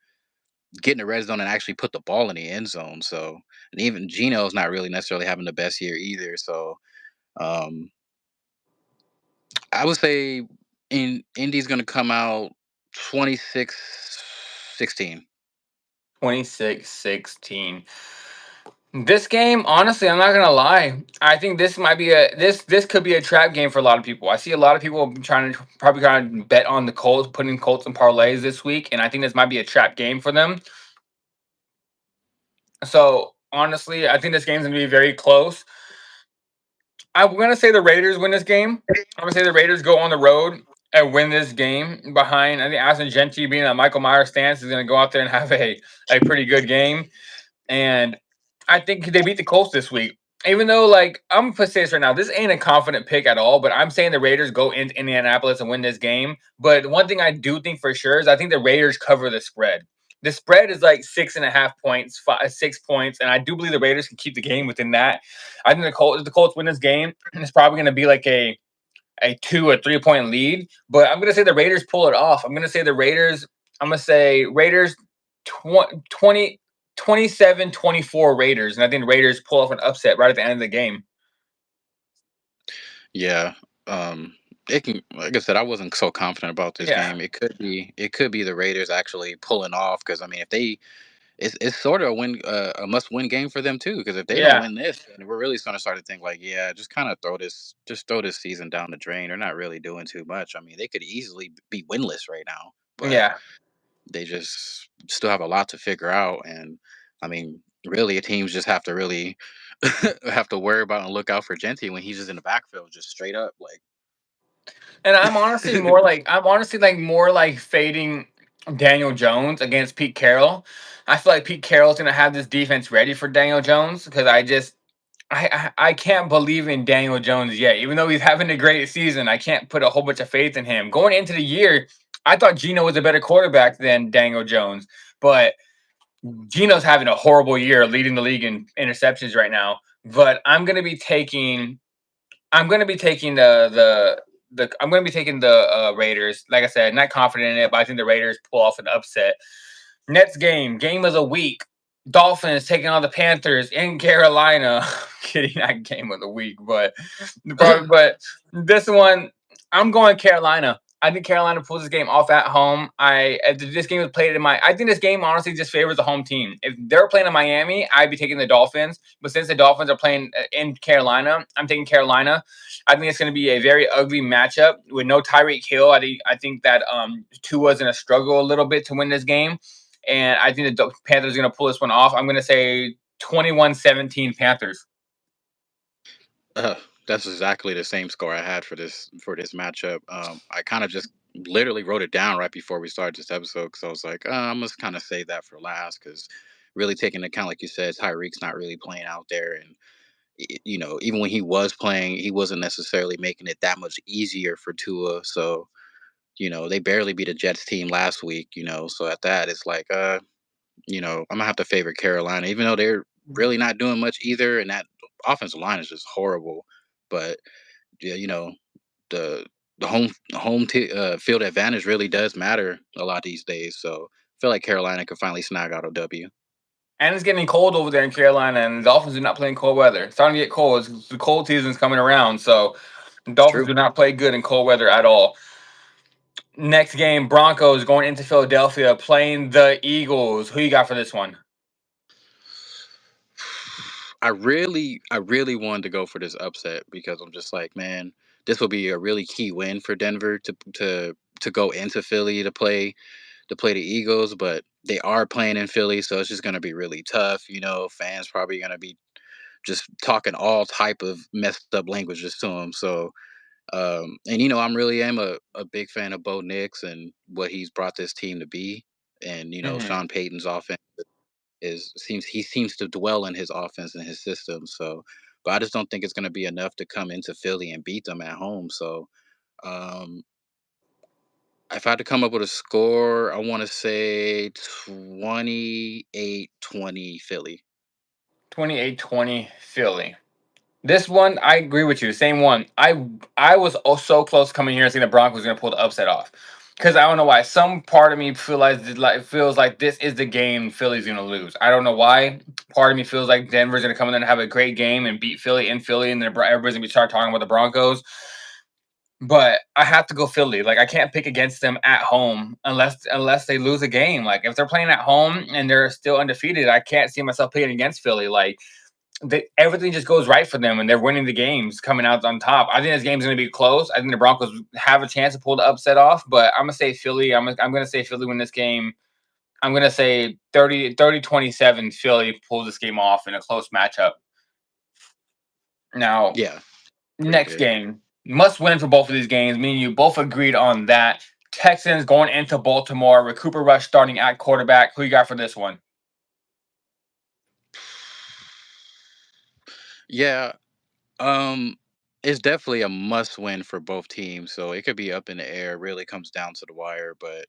get in the red zone and actually put the ball in the end zone. So, and even Gino's not really necessarily having the best year either. So, um, I would say Indy's going to come out 26-16. 26-16. This game, honestly, I'm not gonna lie. I think this might be this could be a trap game for a lot of people. I see a lot of people trying to bet on the Colts, putting Colts and parlays this week, and I think this might be a trap game for them. So honestly, I think this game's gonna be very close. I'm gonna say the Raiders win this game. I'm gonna say the Raiders go on the road and win this game behind. I think Aston Gentry being a Michael Myers stance is gonna go out there and have a pretty good game. And I think they beat the Colts this week. Even though, like, I'm gonna say this right now, this ain't a confident pick at all. But I'm saying the Raiders go into Indianapolis and win this game. But one thing I do think for sure is I think the Raiders cover the spread. The spread is like 6.5 points, 6 points, and I do believe the Raiders can keep the game within that. I think the Colts win this game, it's probably going to be like a 2 or 3 point lead. But I'm going to say the Raiders pull it off. I'm going to say the Raiders. I'm going to say Raiders 20, 27-24 Raiders, and I think the Raiders pull off an upset right at the end of the game. Yeah. It can, like I said, I wasn't so confident about this Yeah, game. It could be the Raiders actually pulling off because I mean, if they, it's sort of a must win game for them too. Because if they don't yeah, win this, then we're really going to start to think like, yeah, just kind of throw this season down the drain. They're not really doing too much. I mean, they could easily be winless right now, but yeah. they just still have a lot to figure out. And I mean, really, teams just have to really have to worry about and look out for Genty when he's just in the backfield, just straight up like. And I'm honestly more like fading Daniel Jones against Pete Carroll. I feel like Pete Carroll's gonna have this defense ready for Daniel Jones because I can't believe in Daniel Jones yet. Even though he's having a great season, I can't put a whole bunch of faith in him. Going into the year, I thought Geno was a better quarterback than Daniel Jones, but Geno's having a horrible year, leading the league in interceptions right now. But I'm gonna be taking the Raiders. Like I said, not confident in it, but I think the Raiders pull off an upset. Next game of the week. Dolphins taking on the Panthers in Carolina. Kidding, not game of the week, but this one, I'm going Carolina. I think Carolina pulls this game off at home. If this game was played I think this game honestly just favors the home team. If they're playing in Miami, I'd be taking the Dolphins. But since the Dolphins are playing in Carolina, I'm taking Carolina. I think it's going to be a very ugly matchup with no Tyreek Hill. I think that Tua's going to struggle a little bit to win this game, and I think the Panthers are going to pull this one off. I'm going to say 21-17 Panthers. Uh, that's exactly the same score I had for this matchup. I kind of just literally wrote it down right before we started this episode because I was like, I'm gonna kind of save that for last because really taking into account, like you said, Tyreek's not really playing out there, and even when he was playing, he wasn't necessarily making it that much easier for Tua. So they barely beat a Jets team last week. So at that, it's like, I'm gonna have to favor Carolina, even though they're really not doing much either, and that offensive line is just horrible. But yeah, the field advantage really does matter a lot these days. So I feel like Carolina could finally snag out a W. And it's getting cold over there in Carolina, and the Dolphins do not play in cold weather. It's starting to get cold. The cold season's coming around, so the Dolphins True. do not play good in cold weather at all. Next game, Broncos going into Philadelphia playing the Eagles. Who you got for this one? I really wanted to go for this upset because I'm just like, man, this will be a really key win for Denver to go into Philly to play the Eagles, but they are playing in Philly, so it's just going to be really tough. Fans probably going to be just talking all type of messed up languages to them. So, and I'm really am a big fan of Bo Nix and what he's brought this team to be, and Hmm. Sean Payton's offense seems to dwell in his offense and his system. So, but I just don't think it's going to be enough to come into Philly and beat them at home. So, um, if I had to come up with a score, I want to say 28-20 Philly. 28-20 Philly. This one, I agree with you. Same one. I was so close coming here and saying the Broncos were going to pull the upset off. Because I don't know why. Some part of me feels like this is the game Philly's going to lose. I don't know why. Part of me feels like Denver's going to come in there and have a great game and beat Philly in Philly, and then everybody's going to start talking about the Broncos. But I have to go Philly. Like, I can't pick against them at home unless they lose a game. Like, if they're playing at home and they're still undefeated, I can't see myself picking against Philly. Like, everything just goes right for them and they're winning the games coming out on top. I think this game's going to be close. I think the Broncos have a chance to pull the upset off, but I'm going to say Philly. I'm going to say Philly win this game. I'm going to say 30-27 Philly pulls this game off in a close matchup. Now, Yeah. Pretty Next big. game. Must win for both of these games. Me and you both agreed on that. Texans going into Baltimore with Cooper Rush starting at quarterback. Who you got for this one? Yeah, um, it's definitely a must win for both teams. So it could be up in the air. Really comes down to the wire, but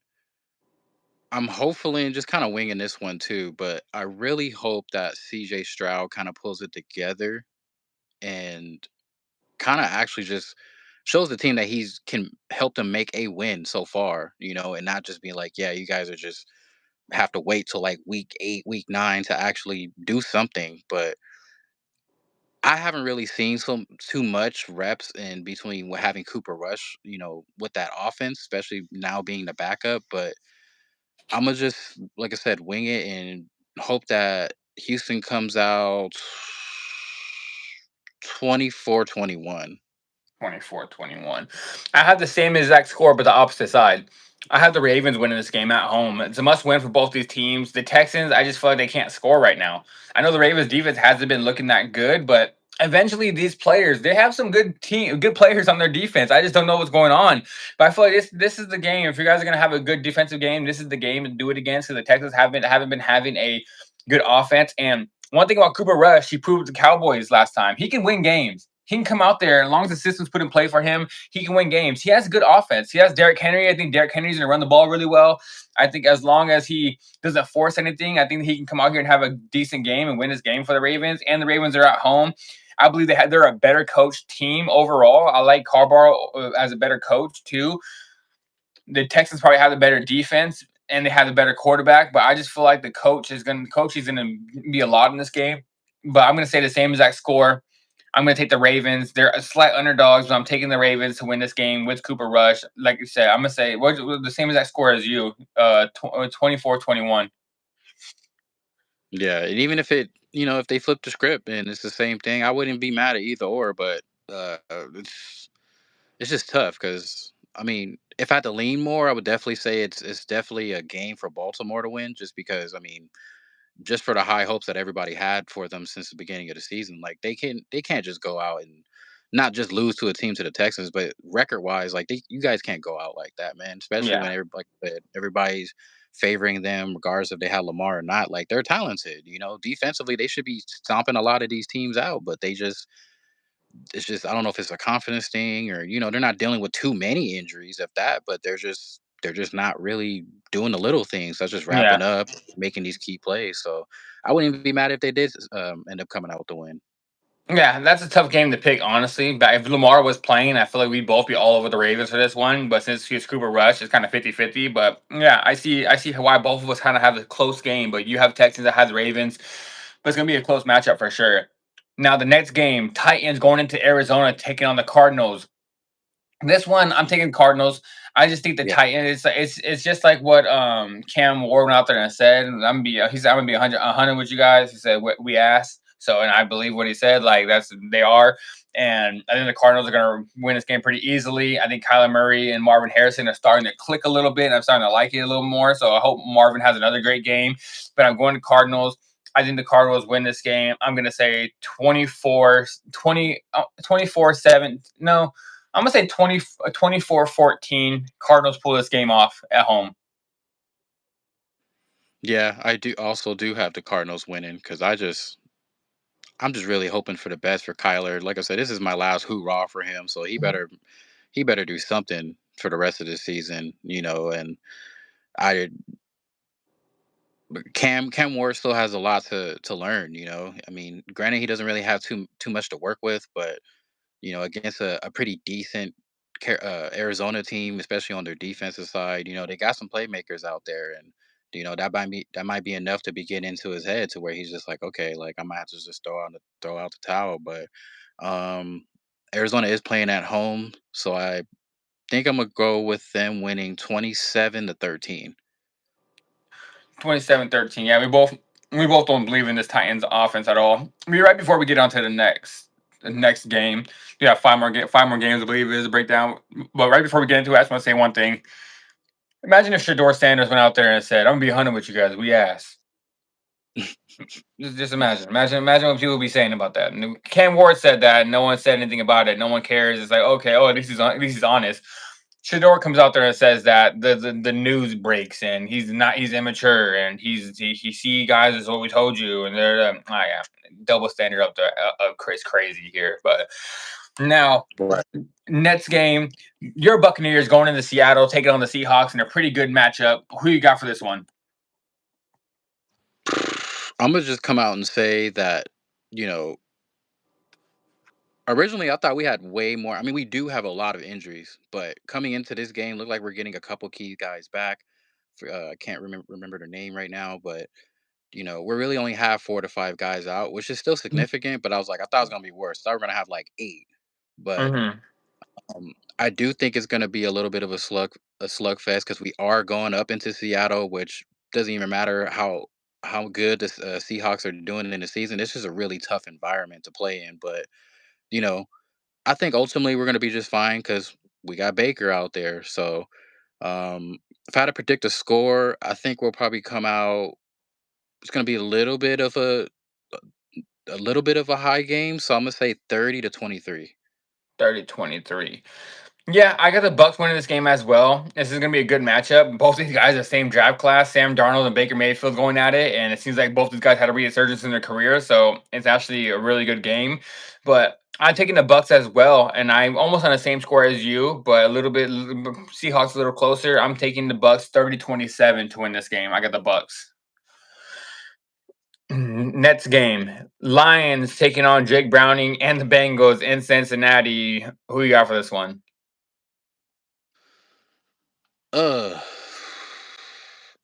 I'm hopefully and just kind of winging this one too. But I really hope that CJ Stroud kind of pulls it together and kind of actually just shows the team that he's can help them make a win so far, and not just be like, yeah, you guys are just have to wait till like week 8, week 9 to actually do something. But I haven't really seen some too much reps in between having Cooper Rush, with that offense, especially now being the backup. But I'm gonna just, like I said, wing it and hope that Houston comes out 24-21. 24-21. I have the same exact score, but the opposite side. I have the Ravens winning this game at home. It's a must win for both these teams. The Texans, I just feel like they can't score right now. I know the Ravens defense hasn't been looking that good, but eventually these players, they have some good players on their defense. I just don't know what's going on. But I feel like this is the game. If you guys are gonna have a good defensive game, this is the game to do it against. So the Texans haven't been having a good offense. And one thing about Cooper Rush, he proved the Cowboys last time. He can win games. He can come out there as long as the system's put in play for him. He can win games. He has good offense. He has Derrick Henry. I think Derrick Henry's gonna run the ball really well. I think as long as he doesn't force anything, I think he can come out here and have a decent game and win his game for the Ravens. And the Ravens are at home. I believe they're a better coached team overall. I like Harbaugh as a better coach too. The Texans probably have the better defense and they have the better quarterback, but I just feel like the coach is gonna be a lot in this game. But I'm gonna say the same exact score. I'm going to take the Ravens. They're a slight underdogs, but I'm taking the Ravens to win this game with Cooper Rush. Like you said, I'm going to say the same exact score as you, 24-21. Yeah, and even if if they flip the script and it's the same thing, I wouldn't be mad at either or. But it's just tough because I mean, if I had to lean more, I would definitely say it's definitely a game for Baltimore to win, just because I mean, just for the high hopes that everybody had for them since the beginning of the season. Like they can't just go out and not just lose to a team to the Texans, but record wise, like you guys can't go out like that, man. Especially Yeah. when everybody's favoring them, regardless if they have Lamar or not. Like they're talented, defensively they should be stomping a lot of these teams out, but it's just I don't know if it's a confidence thing or they're not dealing with too many injuries if that, but they're just not really doing the little things such as Yeah. wrapping up, making these key plays. So I wouldn't even be mad if they did end up coming out with the win. Yeah, that's a tough game to pick, honestly. But if Lamar was playing, I feel like we'd both be all over the Ravens for this one. But since he's Cooper Rush, it's kind of 50-50. But yeah, I see why both of us kind of have a close game. But you have Texans that has Ravens. But it's going to be a close matchup for sure. Now, the next game, Titans going into Arizona taking on the Cardinals. This one, I'm taking Cardinals. I just think the Yeah. Titans. It's just like what Cam Ward went out there and said. He said I'm gonna be 100 with you guys. He said what we asked. So and I believe what he said. Like they are. And I think the Cardinals are gonna win this game pretty easily. I think Kyler Murray and Marvin Harrison are starting to click a little bit. And I'm starting to like it a little more. So I hope Marvin has another great game. But I'm going to Cardinals. I think the Cardinals win this game. I'm going to say 24-7. No, I'm gonna say 24-14. Cardinals pull this game off at home. Yeah, I do also do have the Cardinals winning because I'm just really hoping for the best for Kyler. Like I said, this is my last hoorah for him, so he better do something for the rest of the season, and I Cam Ward still has a lot to learn. I mean, granted, he doesn't really have too much to work with, but against a pretty decent Arizona team, especially on their defensive side, they got some playmakers out there, and that might be enough to be getting into his head to where he's just like, okay, like I might have to just throw out the towel. But um, Arizona is playing at home, so I think I'm gonna go with them winning 27-13. 27-13. Yeah, we both don't believe in this Titans offense at all. Right before we get on to the next game. Yeah, five more games, I believe it is a breakdown. But right before we get into it, I just want to say one thing. Imagine if Shador Sanders went out there and said, I'm gonna be 100 with you guys. We asked. Just imagine what people would be saying about that. And Cam Ward said that, and no one said anything about it. No one cares. It's like, okay, oh, at least he's honest. Shador comes out there and says that the news breaks, and he's immature, and he see guys as what we told you, and they're double standard up there of crazy here. But now Right. Nets game, your Buccaneers going into Seattle, taking on the Seahawks in a pretty good matchup. Who you got for this one? I'm gonna just come out and say that, you know, originally I thought we had way more. I mean, we do have a lot of injuries, but coming into this game, looked like we're getting a couple key guys back. I can't remember their name right now, but we really only have 4 to 5 guys out, which is still significant. But I was like, I thought it was gonna be worse. I thought we are gonna have like 8, but Mm-hmm. I do think it's gonna be a little bit of a slugfest because we are going up into Seattle, which doesn't even matter how good the Seahawks are doing in the season. This is a really tough environment to play in, but you know, I think ultimately we're gonna be just fine because we got Baker out there. So if I had to predict a score, I think we'll probably come out. It's gonna be a little bit of a high game, so I'm gonna say 30-23. 30-23. Yeah, I got the Bucks winning this game as well. This is gonna be a good matchup. Both these guys are the same draft class. Sam Darnold and Baker Mayfield going at it, and it seems like both these guys had a resurgence in their career, so it's actually a really good game. But I'm taking the Bucks as well, and I'm almost on the same score as you, but a little bit Seahawks a little closer. I'm taking the Bucks 30-27 to win this game. I got the Bucks. Nets game. Lions taking on Jake Browning and the Bengals in Cincinnati. Who you got for this one? Uh,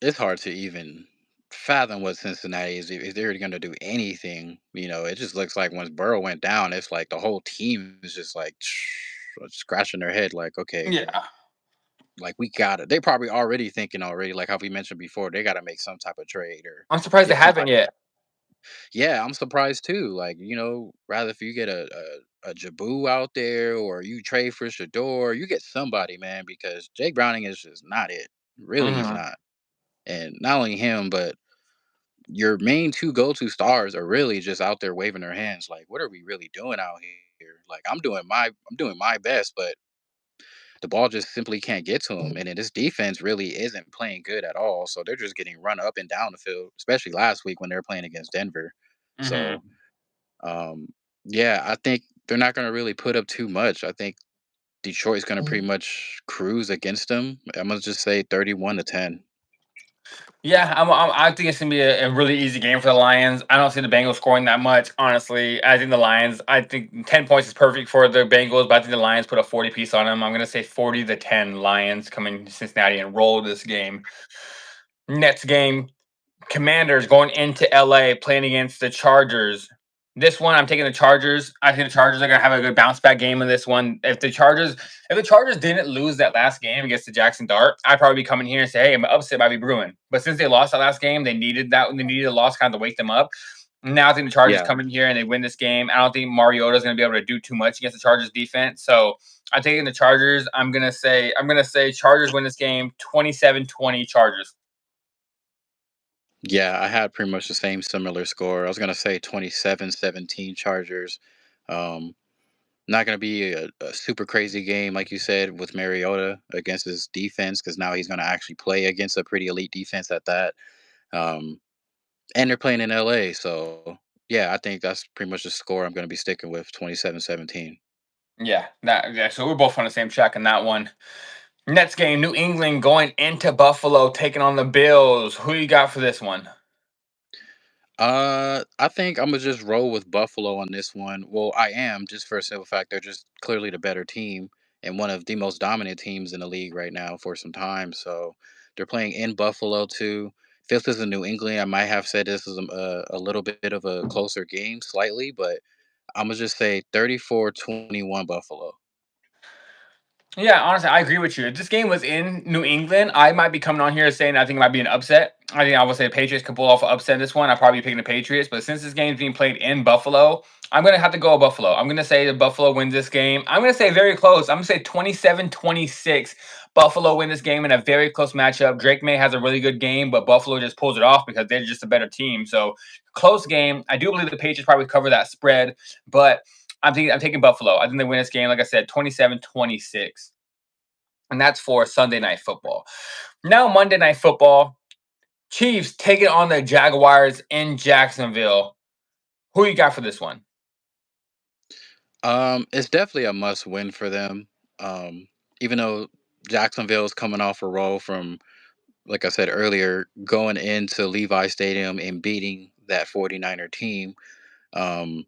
it's hard to even fathom what Cincinnati is if they're going to do anything. It just looks like once Burrow went down, it's like the whole team is just like scratching their head, like, okay, Yeah. like we got it. They probably already thinking already, like how we mentioned before, they got to make some type of trade or I'm surprised they get some haven't type. yet. Yeah, I'm surprised too. Like, rather if you get a Jaboo out there or you trade for Shador, you get somebody, man, because Jake Browning is just not it. Really, he's Mhm. not. And not only him, but your main 2 go-to stars are really just out there waving their hands. Like, what are we really doing out here? Like, I'm doing my best, but the ball just simply can't get to him. And then this defense really isn't playing good at all. So they're just getting run up and down the field, especially last week when they were playing against Denver. So Mhm. um, yeah, I think they're not going to really put up too much. I think Detroit's going to pretty much cruise against them. I'm going to just say 31-10. Yeah, I think it's gonna be a really easy game for the Lions. I don't see the Bengals scoring that much, honestly. I think the Lions. I think 10 points is perfect for the Bengals, but I think the Lions put a 40 piece on them. I'm gonna say 40-10 Lions coming to Cincinnati and roll this game. Next game, Commanders going into LA playing against the Chargers. This one, I'm taking the Chargers. I think the Chargers are gonna have a good bounce back game in this one. If the Chargers didn't lose that last game against the Jackson Dart, I'd probably be coming here and say, "Hey, I'm upset might be brewing." But since they lost that last game, they needed that. They needed a loss kind of to wake them up. Now I think the Chargers Yeah. come in here and they win this game. I don't think Mariota's going to be able to do too much against the Chargers defense. So I'm taking the Chargers. I'm gonna say Chargers win this game 27-20 Chargers. Yeah, I had pretty much the same similar score. I was going to say 27-17 Chargers. Um, Not going to be a super crazy game, like you said, with Mariota against his defense, because now he's going to actually play against a pretty elite defense at that. Um, and they're playing in LA. So, yeah, I think that's pretty much the score I'm going to be sticking with 27-17. Yeah. So we're both on the same track in that one. Next game, New England going into Buffalo, taking on the Bills. Who you got for this one? I think I'm gonna just roll with Buffalo on this one. Well, I am just for a simple fact they're just clearly the better team and one of the most dominant teams in the league right now for some time. So they're playing in Buffalo too. If this is in New England, I might have said this is a little bit of a closer game, slightly, but I'm gonna just say 34-21 Buffalo. Yeah, honestly, I agree with you. If this game was in New England, I might be coming on here saying I think it might be an upset. I think I would say the Patriots could pull off an upset in this one. I'd probably be picking the Patriots. But since this game is being played in Buffalo, I'm going to have to go with Buffalo. I'm going to say that Buffalo wins this game. I'm going to say very close. I'm going to say 27-26. Buffalo win this game in a very close matchup. Drake May has a really good game, but Buffalo just pulls it off because they're just a better team. So close game. I do believe the Patriots probably cover that spread, but I'm taking Buffalo. I think they win this game, like I said, 27-26. And that's for Sunday Night Football. Now Monday Night Football, Chiefs taking on the Jaguars in Jacksonville. Who you got for this one? It's definitely a must win for them. Even though Jacksonville's coming off a roll from, like I said earlier, going into Levi Stadium and beating that 49er team. Um,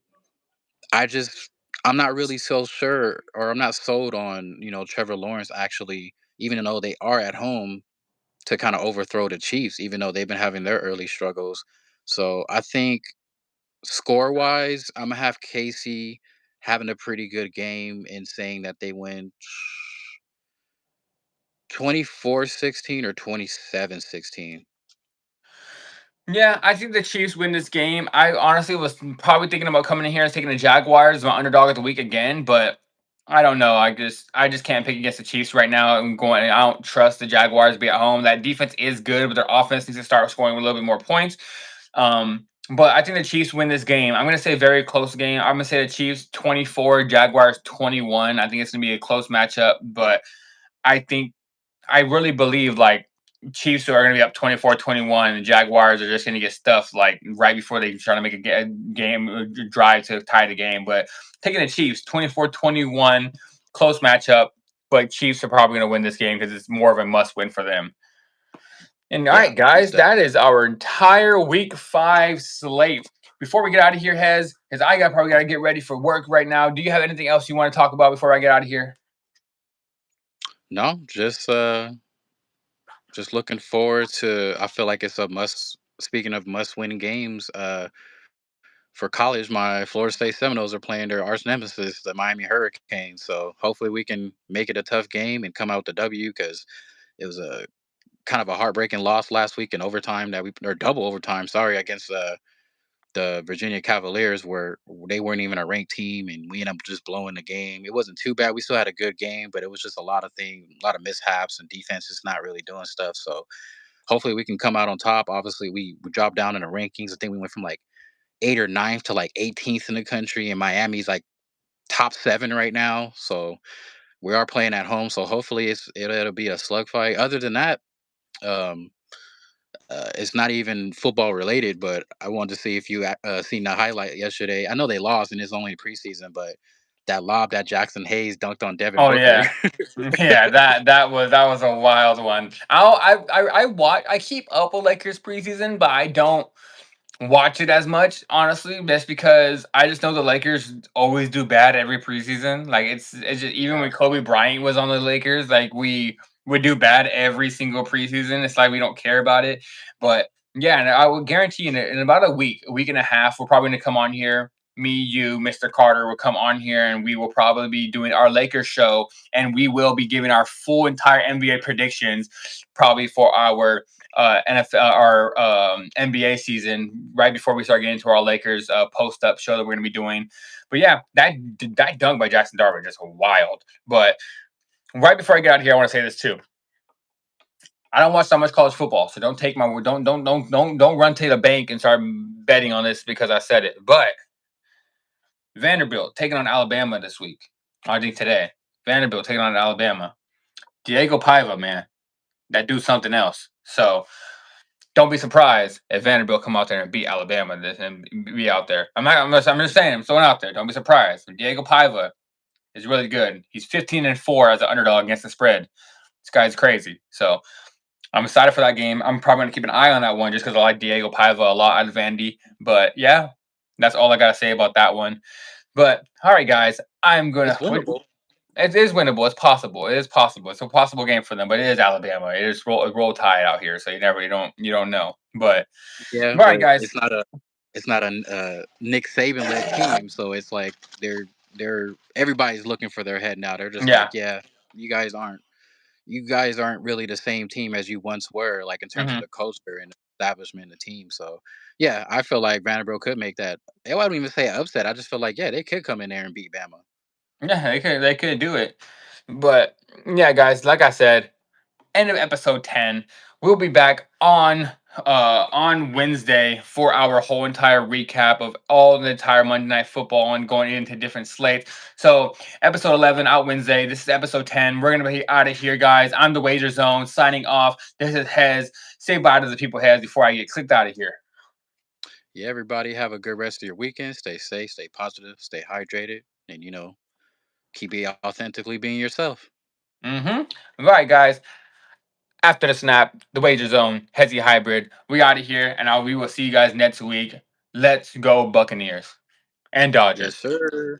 I just I'm not really so sure, or I'm not sold on Trevor Lawrence actually, even though they are at home, to kind of overthrow the Chiefs, even though they've been having their early struggles. So I think score wise, I'm gonna have Casey having a pretty good game and saying that they win 24-16 or 27-16. Yeah, I think the Chiefs win this game. I honestly was probably thinking about coming in here and taking the Jaguars, my underdog of the week again, but I don't know. I just can't pick against the Chiefs right now. I don't trust the Jaguars to be at home. That defense is good, but their offense needs to start scoring a little bit more points. But I think the Chiefs win this game. I'm gonna say very close game. I'm gonna say the Chiefs 24, Jaguars 21. I think it's gonna be a close matchup, but I think I really believe like Chiefs are going to be up 24-21 and the Jaguars are just going to get stuffed like right before they try to make a game drive to tie the game. But taking the Chiefs 24-21, close matchup, but Chiefs are probably going to win this game because it's more of a must win for them. And all Yeah, right, most guys, that definitely. is our entire week 5 slate. Before we get out of here, Hez, because probably got to get ready for work right now. Do you have anything else you want to talk about before I get out of here? No, just looking forward to. I feel like it's a must. Speaking of must-win games, for college, my Florida State Seminoles are playing their arch nemesis, the Miami Hurricanes. So hopefully we can make it a tough game and come out with the W, because it was a kind of a heartbreaking loss last week in overtime, or double overtime, sorry, against the Virginia Cavaliers, where they weren't even a ranked team and we ended up just blowing the game. It wasn't too bad. We still had a good game, but it was just a lot of mishaps, and defense is not really doing stuff. So hopefully we can come out on top. Obviously, we dropped down in the rankings. I think we went from like eighth or ninth to like 18th in the country, and Miami's like top 7 right now. So we are playing at home. So hopefully it'll be a slugfight. Other than that, um, it's not even football related, but I wanted to see if you seen the highlight yesterday. I know they lost and it's only preseason, but that lob that Jackson Hayes dunked on Devin Oh Booker. yeah. Yeah, that was a wild one. I keep up with Lakers preseason, but I don't watch it as much, honestly, just because I just know the Lakers always do bad every preseason. Like it's just even Yeah. when Kobe Bryant was on the Lakers, like we would do bad every single preseason. It's like we don't care about it. But yeah, and I will guarantee in about a week and a half, we're probably gonna come on here. Me, you, Mr. Carter will come on here and we will probably be doing our Lakers show and we will be giving our full entire NBA predictions probably for our NFL, our NBA season right before we start getting into our Lakers post up show that we're going to be doing. But yeah, that dunk by Jackson Darvin just wild. But right before I get out of here, I want to say this too. I don't watch that much college football, so don't take my word. Don't run to the bank and start betting on this because I said it. But Vanderbilt taking on Alabama this week. I think today. Vanderbilt taking on Alabama. Diego Paiva, man, that dude's something else. So don't be surprised if Vanderbilt come out there and beat Alabama and be out there. I'm just saying. I'm throwing out there. Don't be surprised. Diego Paiva is really good. He's 15-4 as an underdog against the spread. This guy's crazy. So I'm excited for that game. I'm probably gonna keep an eye on that one just because I like Diego Paiva a lot out of Vandy. But yeah, that's all I gotta say about that one. But all right, guys, I'm It's gonna. winnable. It is winnable. It's possible. It is possible. It's a possible game for them. But it is Alabama. It is roll tide out here, so you don't know. But Yeah, all right, but guys. it's not a Nick Saban led team, so it's like they're everybody's looking for their head now. They're just Yeah. like, yeah, you guys aren't you guys aren't really the same team as you once were, like in terms of Hmm. the culture and establishment of the team. So yeah, I feel like Vanderbilt could make that. I wouldn't even say upset. I just feel like, yeah, they could come in there and beat Bama. Yeah, they could do it. But yeah, guys, like I said, end of episode 10. We'll be back on Wednesday for our whole entire recap of all the entire Monday Night Football and going into different slates. So episode 11 out Wednesday. This is episode 10. We're gonna be out of here, guys. I'm the Wager Zone signing off. This is Hez. Say bye to the people, Hez, before I get clicked out of here. Yeah, everybody have a good rest of your weekend. Stay safe, stay positive, stay hydrated, and keep being authentically being yourself. All right, guys. After the snap, the Wager Zone, Hezzy Hybrid. We out of here, and we will see you guys next week. Let's go Buccaneers and Yes, Dodgers. sir.